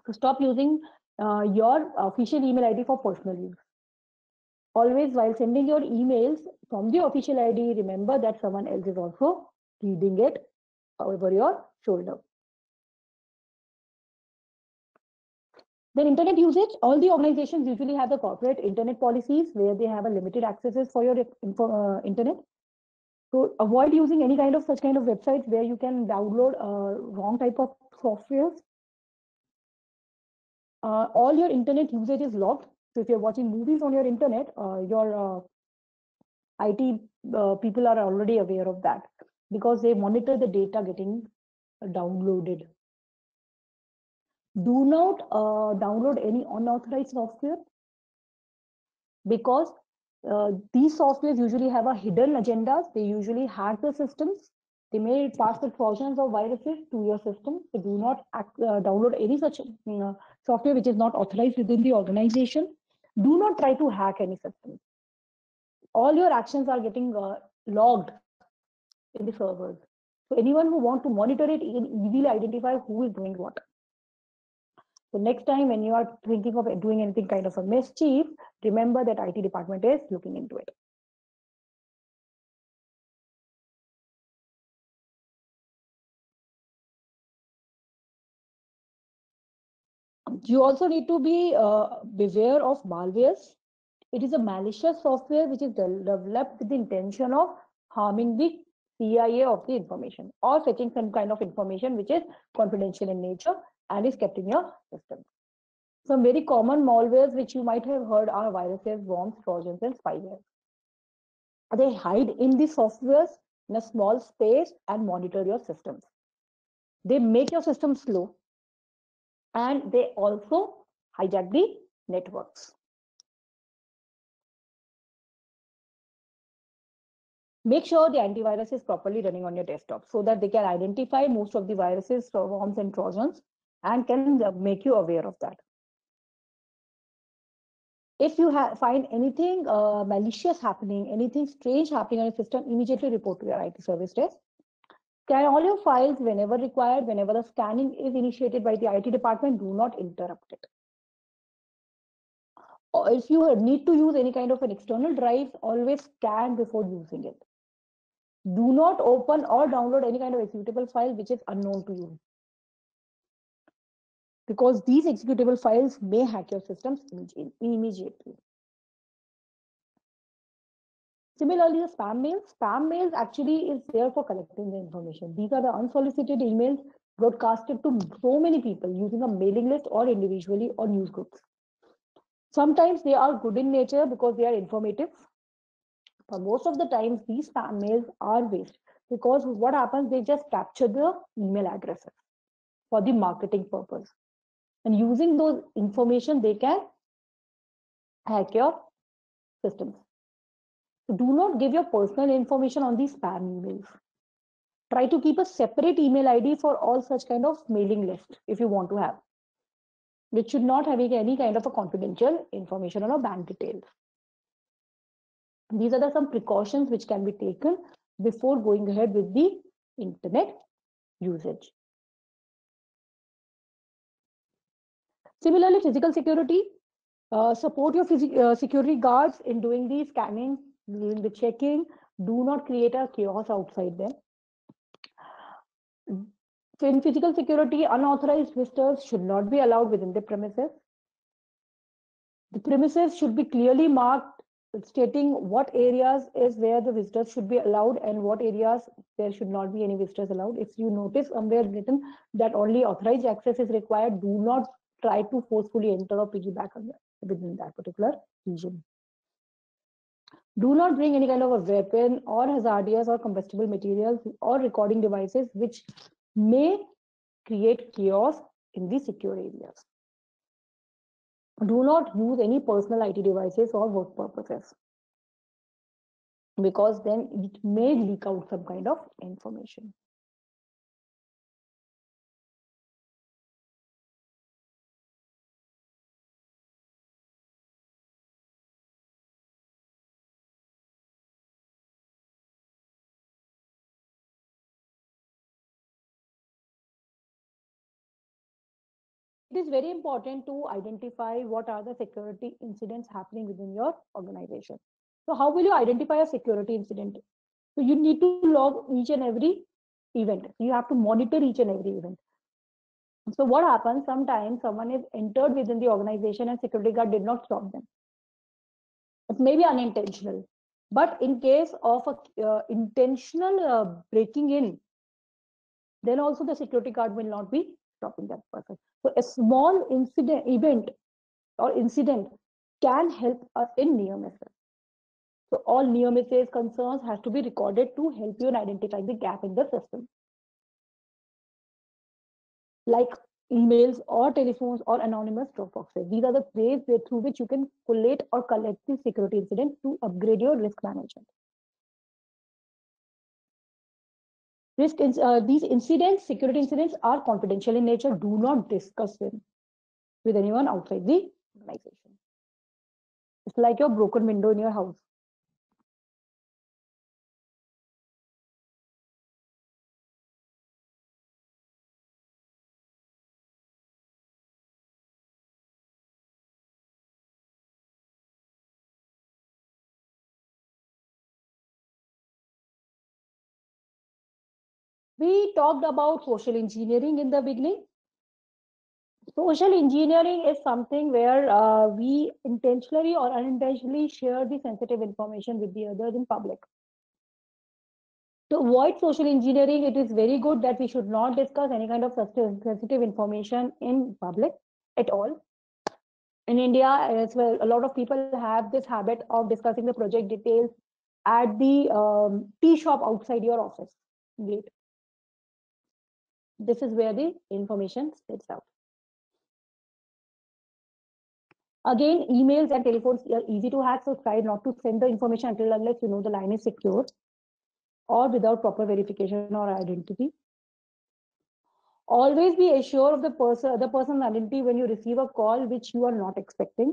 So stop using your official email ID for personal use. Always, while sending your emails from the official ID, remember that someone else is also reading it over your shoulder. Then internet usage, all the organizations usually have the corporate internet policies where they have a limited accesses for your internet. So avoid using any kind of such kind of websites where you can download wrong type of softwares. All your internet usage is logged. So if you're watching movies on your internet, your IT people are already aware of that because they monitor the data getting downloaded. Do not download any unauthorized software because these softwares usually have a hidden agendas. They usually hack the systems. They may pass the Trojans or viruses to your system. So do not download any such software which is not authorized within the organization. Do not try to hack any system. All your actions are getting logged in the servers. So anyone who wants to monitor it can easily identify who is doing what. So next time when you are thinking of doing anything kind of a mischief, remember that IT department is looking into it. You also need to be beware of malwares. It is a malicious software which is developed with the intention of harming the CIA of the information or fetching some kind of information which is confidential in nature and is kept in your system. Some very common malwares which you might have heard are viruses, worms, trojans, and spyware. They hide in the softwares in a small space and monitor your systems. They make your system slow and they also hijack the networks. Make sure the antivirus is properly running on your desktop so that they can identify most of the viruses, worms, and trojans and can make you aware of that. If you find anything malicious happening, anything strange happening on your system, immediately report to your IT service desk. Scan all your files whenever required. Whenever the scanning is initiated by the IT department, do not interrupt it. Or if you need to use any kind of an external drive, always scan before using it. Do not open or download any kind of executable file which is unknown to you, because these executable files may hack your systems immediately. Similarly, the spam mails actually is there for collecting the information. These are the unsolicited emails broadcasted to so many people using a mailing list or individually or news groups. Sometimes they are good in nature because they are informative. But most of the times, these spam mails are waste because what happens, they just capture the email addresses for the marketing purpose. And using those information, they can hack your systems. So do not give your personal information on these spam emails. Try to keep a separate email ID for all such kind of mailing list if you want to have, which should not have any kind of a confidential information on our bank details. These are some precautions which can be taken before going ahead with the internet usage. Similarly, physical security, support your security guards in doing the scanning, doing the checking. Do not create a chaos outside them. So in physical security, unauthorized visitors should not be allowed within the premises. The premises should be clearly marked, stating what areas is where the visitors should be allowed and what areas there should not be any visitors allowed. If you notice somewhere written that only authorized access is required, do not try to forcefully enter or piggyback within that particular region. Do not bring any kind of a weapon or hazardous or combustible materials or recording devices which may create chaos in the secure areas. Do not use any personal IT devices for work purposes, because then it may leak out some kind of information. It is very important to identify what are the security incidents happening within your organization. So how will you identify a security incident? So you need to log each and every event. You have to monitor each and every event. So what happens, sometimes someone is entered within the organization and security guard did not stop them. It may be unintentional, but in case of a intentional breaking in, then also the security guard will not be stopping that person. So a small incident event or incident can help us in near misses. So all near misses concerns has to be recorded to help you in identifying the gap in the system. Like emails or telephones or anonymous drop boxes. These are the ways through which you can collate or collect the security incident to upgrade your risk management. These incidents, security incidents, are confidential in nature. Do not discuss them with anyone outside the organization. It's like your broken window in your house. We talked about social engineering in the beginning. Social engineering is something where we intentionally or unintentionally share the sensitive information with the others in public. To avoid social engineering, it is very good that we should not discuss any kind of sensitive information in public at all. In India as well, a lot of people have this habit of discussing the project details at the tea shop outside your office gate. This is where the information sits out. Again, emails and telephones are easy to hack, so try not to send the information until unless you know the line is secure or without proper verification or identity. Always be assured of the person's identity when you receive a call which you are not expecting.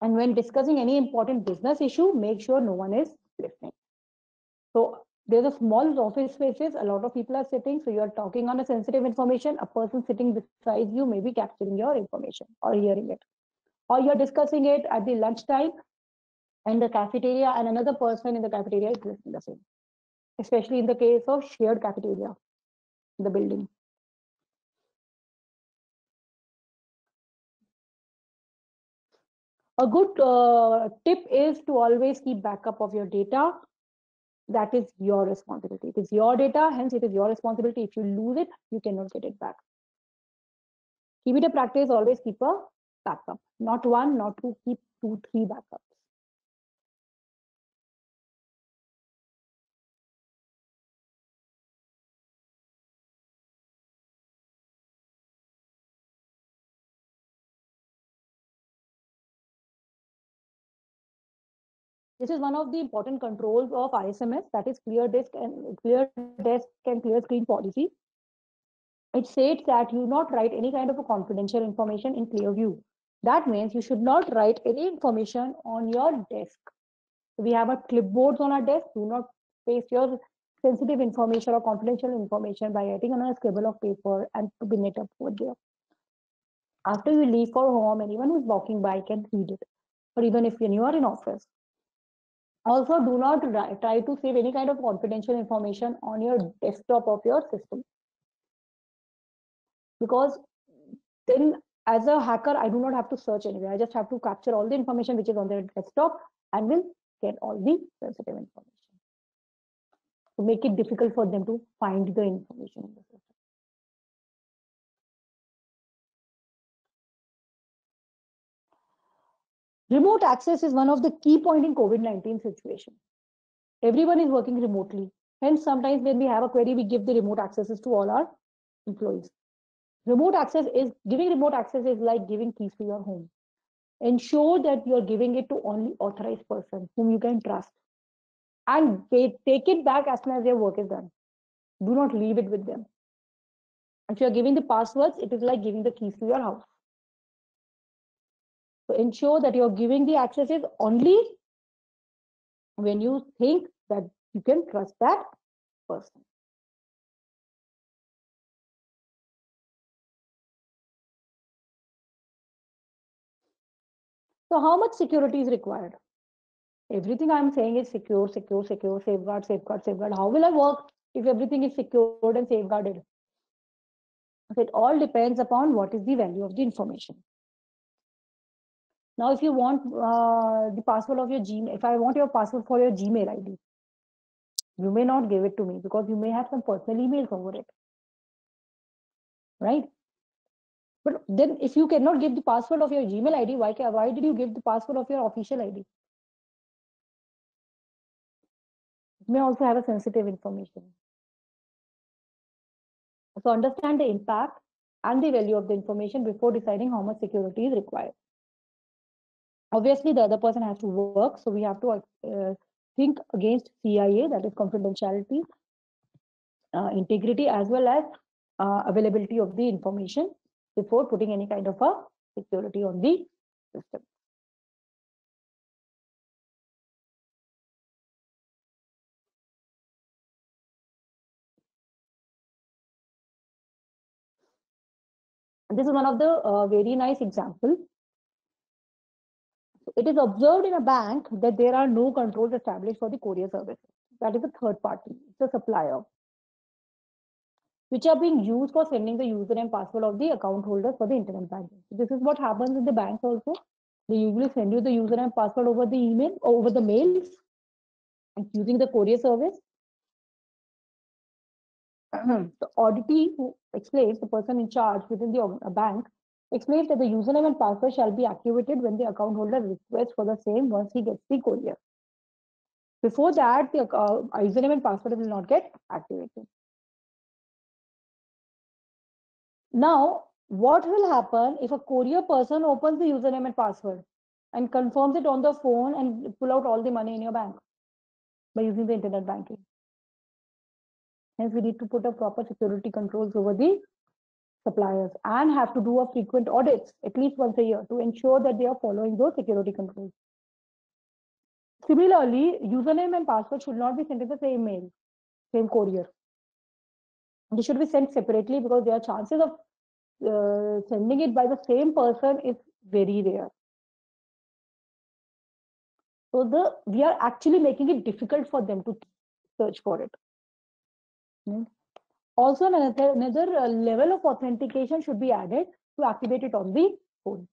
And when discussing any important business issue, make sure no one is listening. So there's a small office spaces, a lot of people are sitting, so you're talking on a sensitive information, a person sitting beside you may be capturing your information or hearing it. Or you're discussing it at the lunchtime in the cafeteria and another person in the cafeteria is listening the same, especially in the case of shared cafeteria in the building. A good tip is to always keep backup of your data. That is your responsibility. It is your data, hence it is your responsibility. If you lose it, you cannot get it back. Keep it a practice, always keep a backup. Not one, not two, keep 2, 3 backups. This is one of the important controls of ISMS, that is clear desk and clear screen policy. It states that you not write any kind of a confidential information in clear view. That means you should not write any information on your desk. We have a clipboards on our desk. Do not paste your sensitive information or confidential information by writing on a scribble of paper and pin it up over there. After you leave for home, anyone who's walking by can read it, or even if you are in office. Also, do not try to save any kind of confidential information on your desktop of your system, because then as a hacker, I do not have to search anywhere. I just have to capture all the information which is on their desktop and will get all the sensitive information to make it difficult for them to find the information in the system. Remote access is one of the key point in COVID-19 situation. Everyone is working remotely. Hence, sometimes when we have a query, we give the remote accesses to all our employees. Remote access is giving remote access is like giving keys to your home. Ensure that you're giving it to only authorized person whom you can trust, and they take it back as soon as their work is done. Do not leave it with them. If you're giving the passwords, it is like giving the keys to your house. So ensure that you're giving the accesses only when you think that you can trust that person. So how much security is required? Everything I'm saying is secure, secure, secure, safeguard, safeguard, safeguard. How will I work if everything is secured and safeguarded? So it all depends upon what is the value of the information. Now, if you want the password of your Gmail, if I want your password for your Gmail ID, you may not give it to me because you may have some personal emails over it, right? But then if you cannot give the password of your Gmail ID, why did you give the password of your official ID? It may also have a sensitive information. So understand the impact and the value of the information before deciding how much security is required. Obviously, the other person has to work, so we have to think against CIA, that is confidentiality, integrity, as well as availability of the information before putting any kind of a security on the system. And this is one of the very nice example. It is observed in a bank that there are no controls established for the courier services. That is a third party, it's a supplier, which are being used for sending the user and password of the account holders for the internet banking. So this is what happens in the banks also. They usually send you the user and password over the email or over the mails and using the courier service. The auditee who explains, the person in charge within the bank explains that the username and password shall be activated when the account holder requests for the same once he gets the courier. Before that, the username and password will not get activated. Now, what will happen if a courier person opens the username and password and confirms it on the phone and pull out all the money in your bank by using the internet banking? Hence, we need to put a proper security controls over the suppliers and have to do a frequent audits at least once a year to ensure that they are following those security controls. Similarly, username and password should not be sent in the same mail, same courier. They should be sent separately because there are chances of sending it by the same person is very rare. So we are actually making it difficult for them to search for it. Also, another level of authentication should be added to activate it on the phone.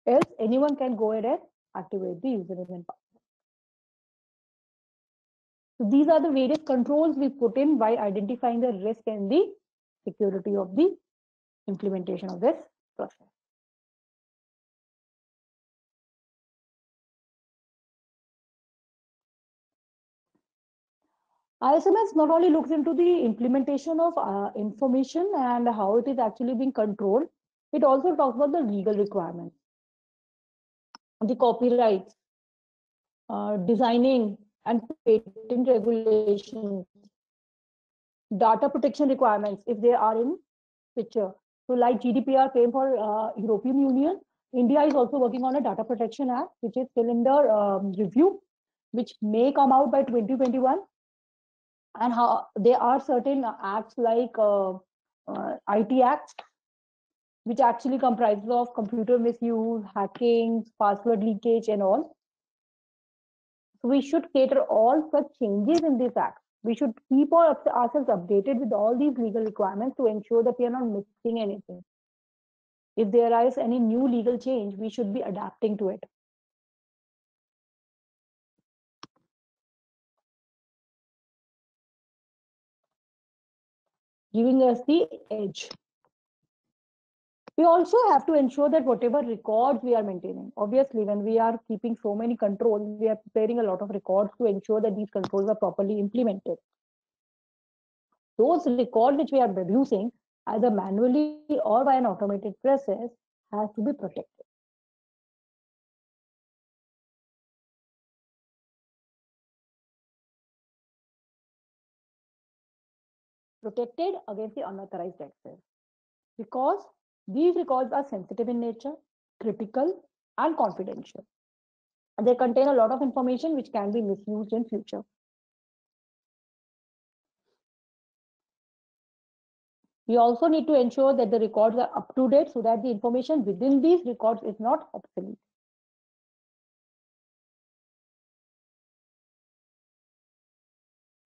Else, anyone can go ahead and activate the username and password. So these are the various controls we put in by identifying the risk and the security of the implementation of this process. ISMS not only looks into the implementation of information and how it is actually being controlled, it also talks about the legal requirements, the copyrights, designing and patent regulations, data protection requirements if they are in picture. So like GDPR came for European Union, India is also working on a data protection act, which is still in the review, which may come out by 2021. And how there are certain acts like IT acts, which actually comprises of computer misuse, hacking, password leakage, and all. So we should cater all such changes in this act. We should keep ourselves updated with all these legal requirements to ensure that we are not missing anything. If there is any new legal change, we should be adapting to it. Giving us the edge. We also have to ensure that whatever records we are maintaining, obviously, when we are keeping so many controls, we are preparing a lot of records to ensure that these controls are properly implemented. those records which we are producing either manually or by an automated process has to be protected. Protected against the unauthorized access, because these records are sensitive in nature, critical, and confidential. And they contain a lot of information which can be misused in future. We also need to ensure that the records are up to date so that the information within these records is not obsolete.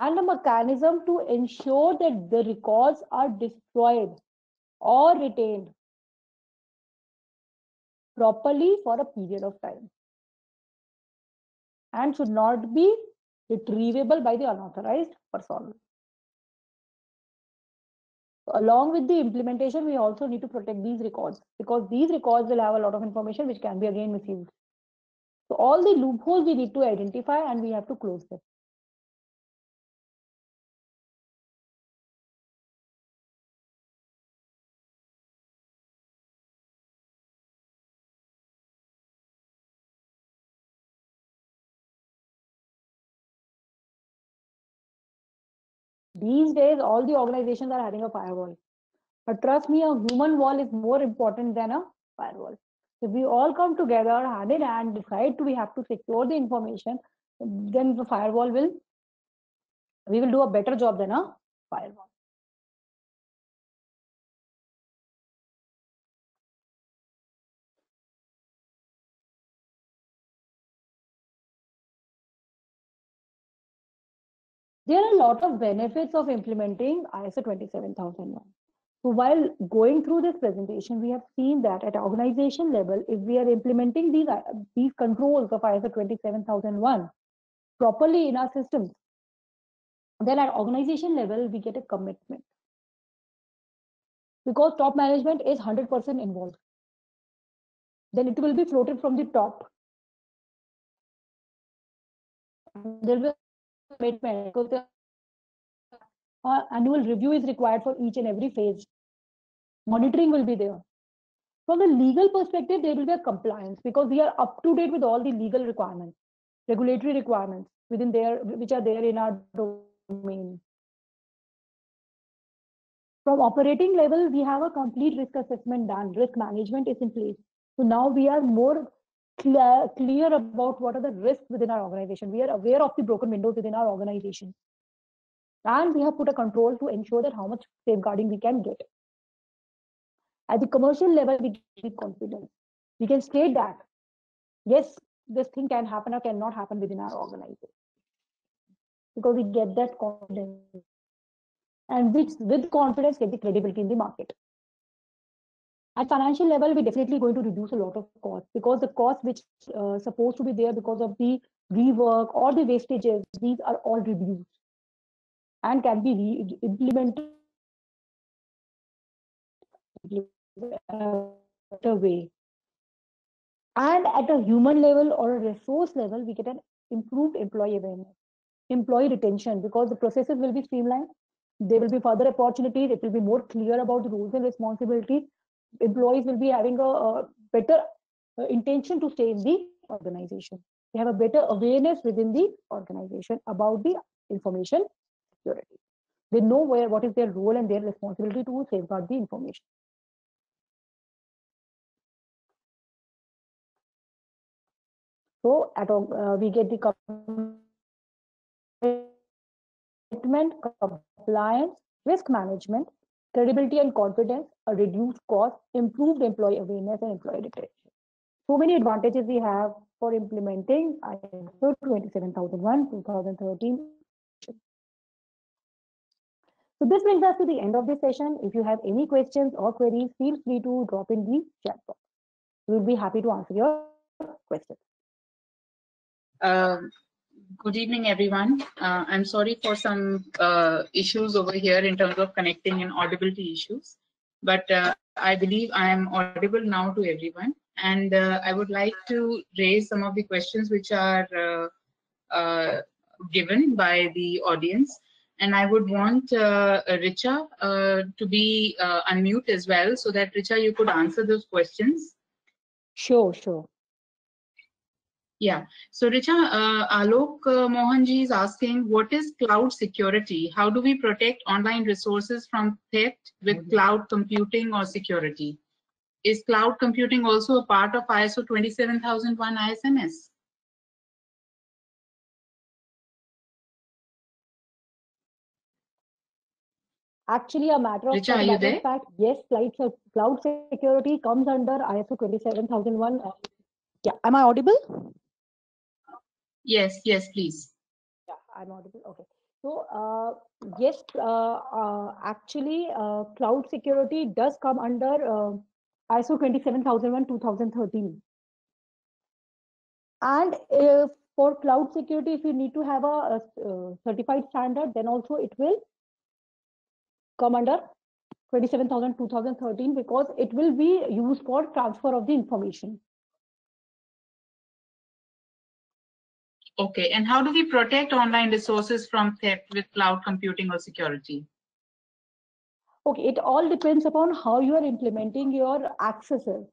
And a mechanism to ensure that the records are destroyed or retained properly for a period of time and should not be retrievable by the unauthorized person. Along with the implementation, we also need to protect these records, because these records will have a lot of information which can be again misused. So all the loopholes we need to identify and we have to close them. These days, all the organizations are having a firewall. But trust me, a human wall is more important than a firewall. If we all come together, hand in hand, decide we have to secure the information, then the firewall we will do a better job than a firewall. There are a lot of benefits of implementing ISO 27001. So while going through this presentation, we have seen that at organization level, if we are implementing these controls of ISO 27001 properly in our systems, then at organization level, we get a commitment. Because top management is 100% involved. Then it will be floated from the top. There will be a commitment because the annual review is required for each and every phase. Monitoring will be there. From a legal perspective, there will be a compliance because we are up to date with all the legal requirements, regulatory requirements within there, which are there in our domain. From operating level, we have a complete risk assessment done. Risk management is in place. So now we are more clear about what are the risks within our organization. We are aware of the broken windows within our organization. And we have put a control to ensure that how much safeguarding we can get. At the commercial level, we get confidence. We can state that, yes, this thing can happen or cannot happen within our organization. Because we get that confidence. And with confidence, get the credibility in the market. At financial level, we're definitely going to reduce a lot of costs, because the costs which supposed to be there because of the rework or the wastages, these are all reduced and can be implemented in a better way. And at a human level or a resource level, we get an improved employee awareness, employee retention, because the processes will be streamlined. There will be further opportunities. It will be more clear about the roles and responsibilities. Employees will be having a better intention to stay in the organization. They have a better awareness within the organization about the information security. They know what is their role and their responsibility to safeguard the information. So we get the commitment, compliance, risk management, credibility and confidence, a reduced cost, improved employee awareness, and employee retention. So many advantages we have for implementing ISO 27001, 2013. So this brings us to the end of this session. If you have any questions or queries, feel free to drop in the chat box. We'll be happy to answer your questions. Good evening, everyone. I'm sorry for some issues over here in terms of connecting and audibility issues, but I believe I am audible now to everyone. And I would like to raise some of the questions which are given by the audience. And I would want Richa to be unmute as well, so that Richa, you could answer those questions. Sure, sure. Yeah. So Richa, Alok Mohanji is asking, what is cloud security? How do we protect online resources from theft with cloud computing or security? Is cloud computing also a part of ISO 27001 ISMS? Actually, a matter of Richa, are you there? fact, yes, cloud security comes under ISO 27001. Yeah, am I audible? Yes, yes, please. Yeah, I'm audible. Okay. So, yes, actually, cloud security does come under ISO 27001 2013. And if for cloud security, if you need to have a certified standard, then also it will come under 27,000 2013, because it will be used for transfer of the information. Okay, and how do we protect online resources from theft with cloud computing or security? Okay, it all depends upon how you are implementing your accesses.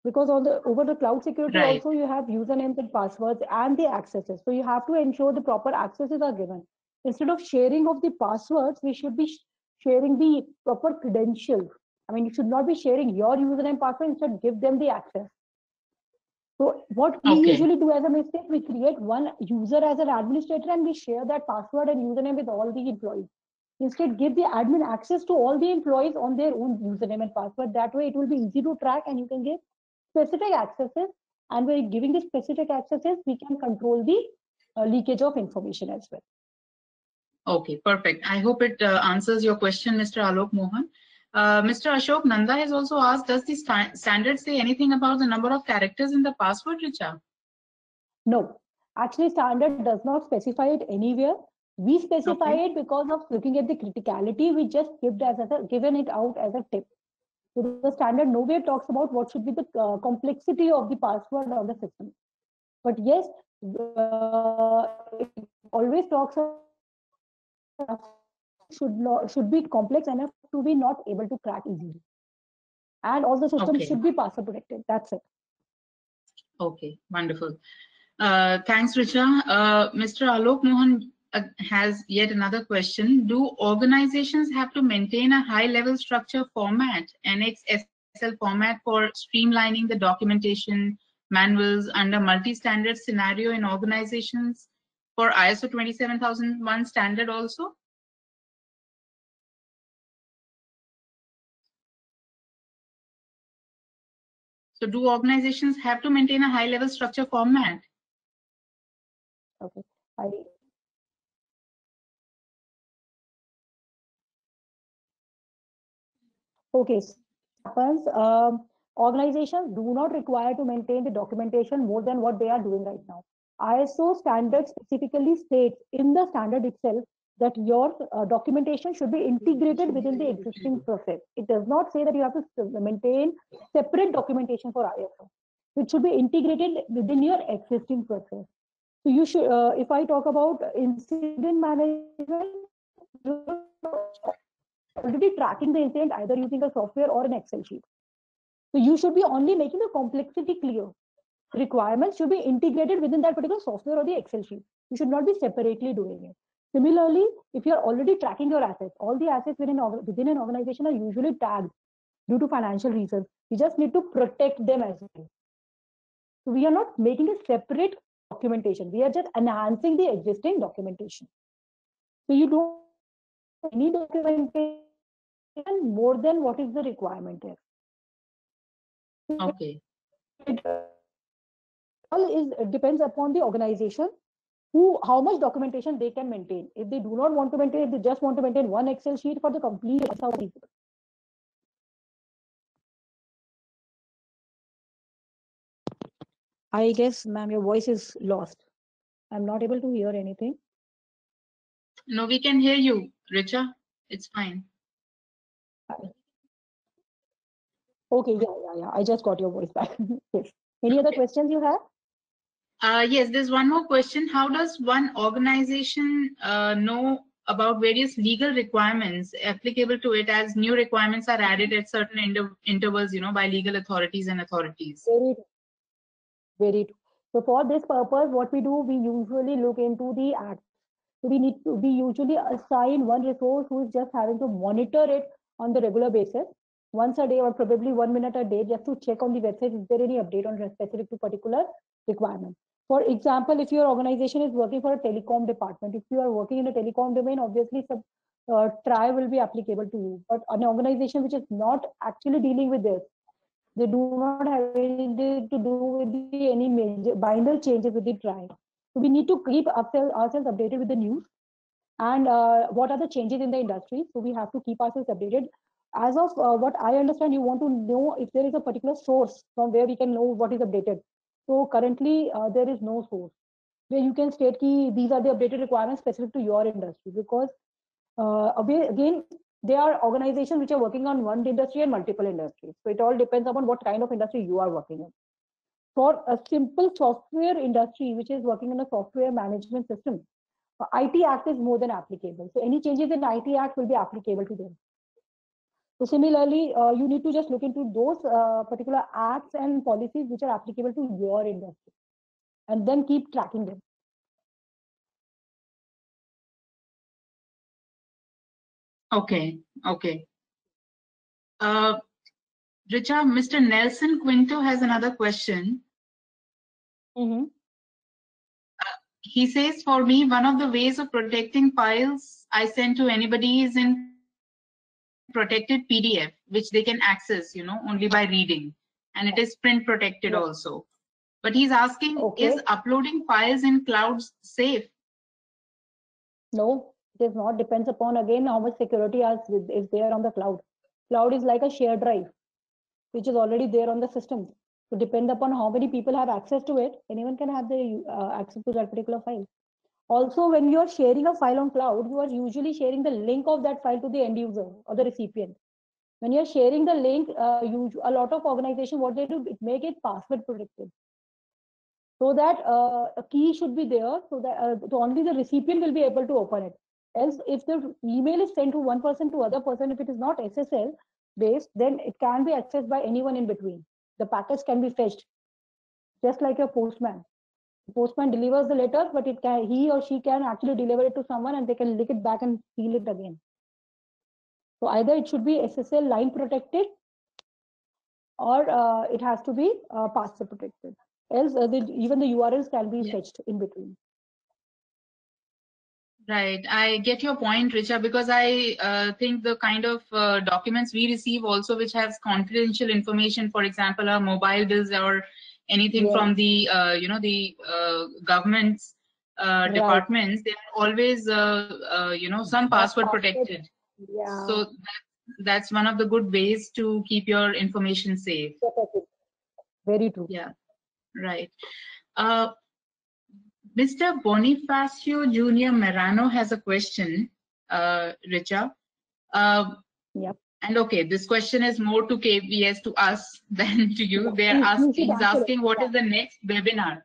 Because over the cloud security, Right. also you have usernames and passwords and the accesses. So you have to ensure the proper accesses are given. Instead of sharing of the passwords, we should be sharing the proper credentials. I mean, you should not be sharing your username password, instead give them the access. So what we usually do as a mistake, we create one user as an administrator and we share that password and username with all the employees. Instead, give the admin access to all the employees on their own username and password. That way it will be easy to track and you can give specific accesses. And by giving the specific accesses, we can control the leakage of information as well. Okay, perfect. I hope it answers your question, Mr. Alok Mohan. Mr. Ashok Nanda has also asked, does the standard say anything about the number of characters in the password, Richa? No, actually standard does not specify it anywhere. We specify it because of looking at the criticality. We just given it out as a tip. So the standard nowhere talks about what should be the complexity of the password on the system. But yes, it always talks about should be complex enough to be not able to crack easily. And all the systems should be password protected. That's it. Okay, wonderful. Thanks, Richa. Mr. Alok Mohan has yet another question. Do organizations have to maintain a high-level structure format, NXSL format, for streamlining the documentation manuals under multi-standard scenario in organizations for ISO 27001 standard also? So do organizations have to maintain a high-level structure format? Okay. Okay. Happens. Organizations do not require to maintain the documentation more than what they are doing right now. ISO standard specifically states in the standard itself that your documentation should be integrated within the existing process. It does not say that you have to maintain separate documentation for ISO. It should be integrated within your existing process. So you should, if I talk about incident management, already tracking the incident either using a software or an Excel sheet. So you should be only making the complexity clear. Requirements should be integrated within that particular software or the Excel sheet. You should not be separately doing it. Similarly, if you're already tracking your assets, all the assets within an organization are usually tagged due to financial reasons. You just need to protect them as well. So we are not making a separate documentation. We are just enhancing the existing documentation. So you don't need documentation more than what is the requirement there. Okay. It depends upon the organization how much documentation they can maintain. If they do not want to maintain, if they just want to maintain one Excel sheet for the complete, that's how feasible. I guess, ma'am, your voice is lost. I'm not able to hear anything. No, we can hear you, Richa. It's fine. Okay, yeah. I just got your voice back. Yes. Any other questions you have? Yes, there's one more question. How does one organization know about various legal requirements applicable to it, as new requirements are added at certain intervals, by legal authorities and authorities. Very true. Very true. So for this purpose, what we do, we usually look into the act. So we usually assign one resource who is just having to monitor it on the regular basis, once a day or probably 1 minute a day, just to check on the website, is there any update on specific to particular requirement. For example, if your organization is working for a telecom department, if you are working in a telecom domain, obviously some TRAI will be applicable to you. But an organization which is not actually dealing with this, they do not have anything to do with any major binary changes with the TRAI. So we need to keep ourselves updated with the news and what are the changes in the industry. So we have to keep ourselves updated. As of what I understand, you want to know if there is a particular source from where we can know what is updated. So currently there is no source where you can state ki these are the updated requirements specific to your industry, because again, there are organizations which are working on one industry and multiple industries. So it all depends upon what kind of industry you are working in. For a simple software industry which is working in a software management system, IT Act is more than applicable. So any changes in IT Act will be applicable to them. So similarly, you need to just look into those particular acts and policies which are applicable to your industry, and then keep tracking them. Okay. Richa, Mr. Nelson Quinto has another question. He says, for me, one of the ways of protecting files I send to anybody is in protected PDF, which they can access, only by reading. And it is print protected also. But he's asking, is uploading files in clouds safe? No, it is not. Depends upon, again, how much security is there on the cloud. Cloud is like a shared drive, which is already there on the system. So depend upon how many people have access to it, anyone can have the access to that particular file. Also, when you are sharing a file on cloud, you are usually sharing the link of that file to the end user or the recipient. When you're sharing the link, a lot of organizations, what they do, make it password protected. So that a key should be there, so that only the recipient will be able to open it. Else, if the email is sent to one person to other person, if it is not SSL based, then it can be accessed by anyone in between. The package can be fetched, just like a postman. The postman delivers the letter, but he or she can actually deliver it to someone, and they can lick it back and seal it again. So either it should be SSL line protected, or it has to be password protected. Else, even the URLs can be fetched in between. Right. I get your point, Richa, because I think the kind of documents we receive also, which has confidential information, for example, our mobile bills or anything from the, government's departments, they are always, some password protected. Yeah. So that's one of the good ways to keep your information safe. Very true. Yeah. Right. Mr. Bonifacio Junior Marano has a question, Richa. Yep. And okay, this question is more to KBS, to us than to you. He's asking what is the next webinar.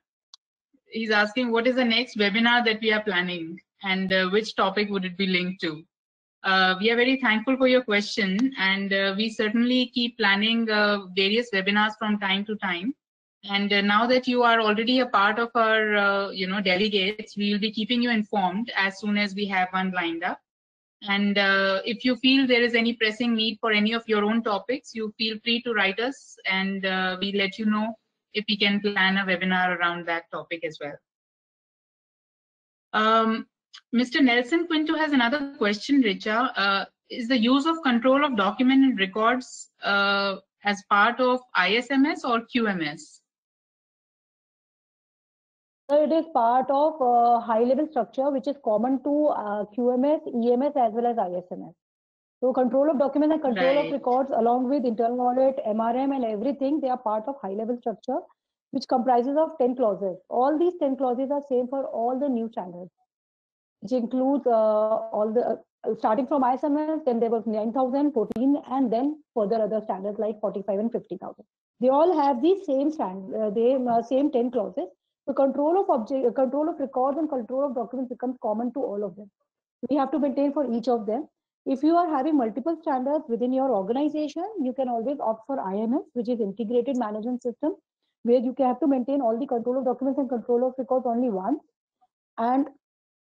He's asking what is the next webinar that we are planning, and which topic would it be linked to. We are very thankful for your question, and we certainly keep planning various webinars from time to time. And now that you are already a part of our, delegates, we will be keeping you informed as soon as we have one lined up. And if you feel there is any pressing need for any of your own topics, you feel free to write us, and we let you know if we can plan a webinar around that topic as well. Mr. Nelson Quinto has another question, Richa. Is the use of control of document and records as part of ISMS or QMS? So it is part of high-level structure, which is common to QMS, EMS, as well as ISMS. So control of documents and control of records, along with internal audit, MRM, and everything, they are part of high-level structure, which comprises of 10 clauses. All these 10 clauses are same for all the new standards, which includes all the starting from ISMS, then there was 9,000, 14, and then further other standards like 45 and 50,000. They all have the same standard, same 10 clauses. The control of records and control of documents becomes common to all of them. We have to maintain for each of them. If you are having multiple standards within your organization, you can always opt for IMS, which is Integrated Management System, where you have to maintain all the control of documents and control of records only once. And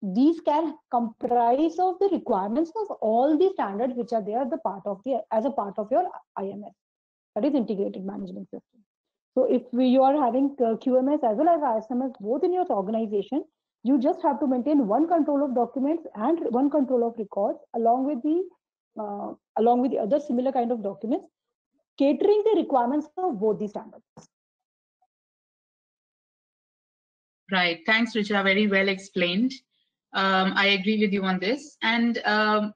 these can comprise of the requirements of all the standards which are there as a part of your IMS, that is Integrated Management System. So if you are having QMS as well as ISMS both in your organization, you just have to maintain one control of documents and one control of records along with the other similar kind of documents, catering the requirements of both the standards. Right. Thanks, Richa. Very well explained. I agree with you on this. And I'm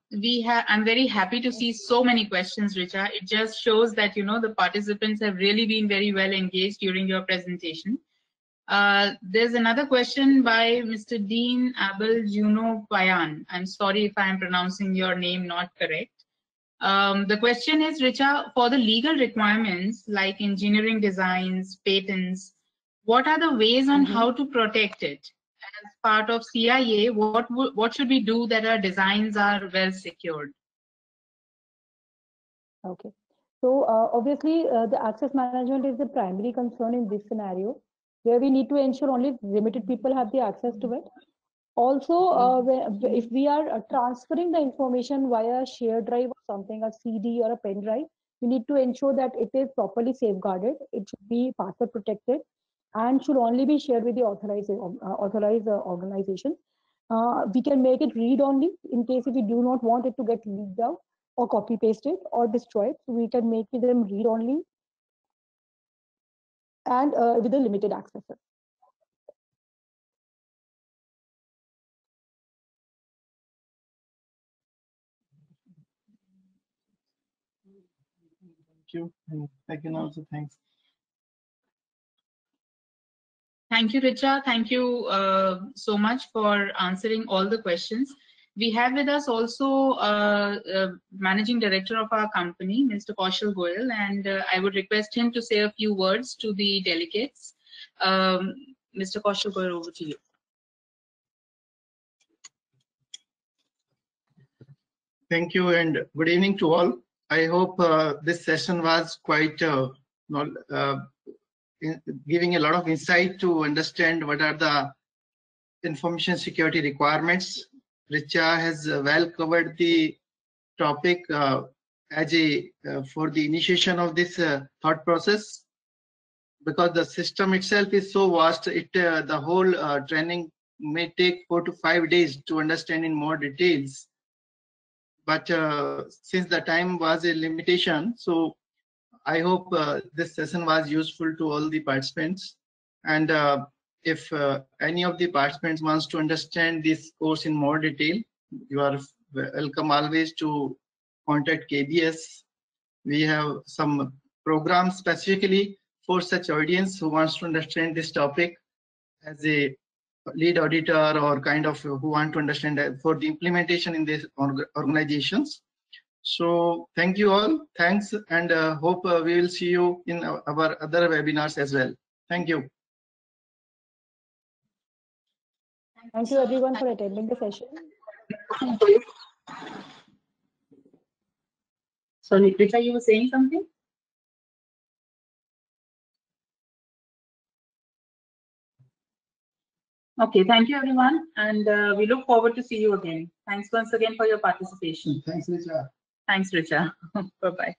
very happy to see so many questions, Richa. It just shows that, the participants have really been very well engaged during your presentation. There's another question by Mr. Dean Abel Juno Payan. I'm sorry if I'm pronouncing your name not correct. The question is, Richa, for the legal requirements like engineering designs, patents, what are the ways on how to protect it? As part of CIA, what should we do that our designs are well secured? Okay. So obviously, the access management is the primary concern in this scenario, where we need to ensure only limited people have the access to it. Also, if we are transferring the information via shared drive or something, a CD or a pen drive, we need to ensure that it is properly safeguarded. It should be password protected and should only be shared with the authorized organizations. We can make it read only in case if we do not want it to get leaked out or copy pasted or destroyed. So we can make them read only and with a limited access. Thank you. And I can also thanks. Thank you, Richa. Thank you so much for answering all the questions. We have with us also Managing Director of our company, Mr. Kaushal Goyal, and I would request him to say a few words to the delegates. Mr. Kaushal Goyal, over to you. Thank you and good evening to all. I hope this session was quite giving a lot of insight to understand what are the information security requirements. Richa has well covered the topic for the initiation of this thought process, because the system itself is so vast. The whole training may take 4 to 5 days to understand in more details. But since the time was a limitation, so I hope this session was useful to all the participants. And if any of the participants wants to understand this course in more detail, you are welcome always to contact KBS. We have some programs specifically for such audience who wants to understand this topic as a lead auditor or kind of who want to understand for the implementation in these organizations. So thank you all. Thanks, and hope we will see you in our other webinars as well. Thank you. Thank you everyone for attending the session. Sorry, Richa, you were saying something? Okay, thank you everyone, and we look forward to see you again. Thanks once again for your participation. Thanks, Richa. Thanks, Richa. Bye-bye.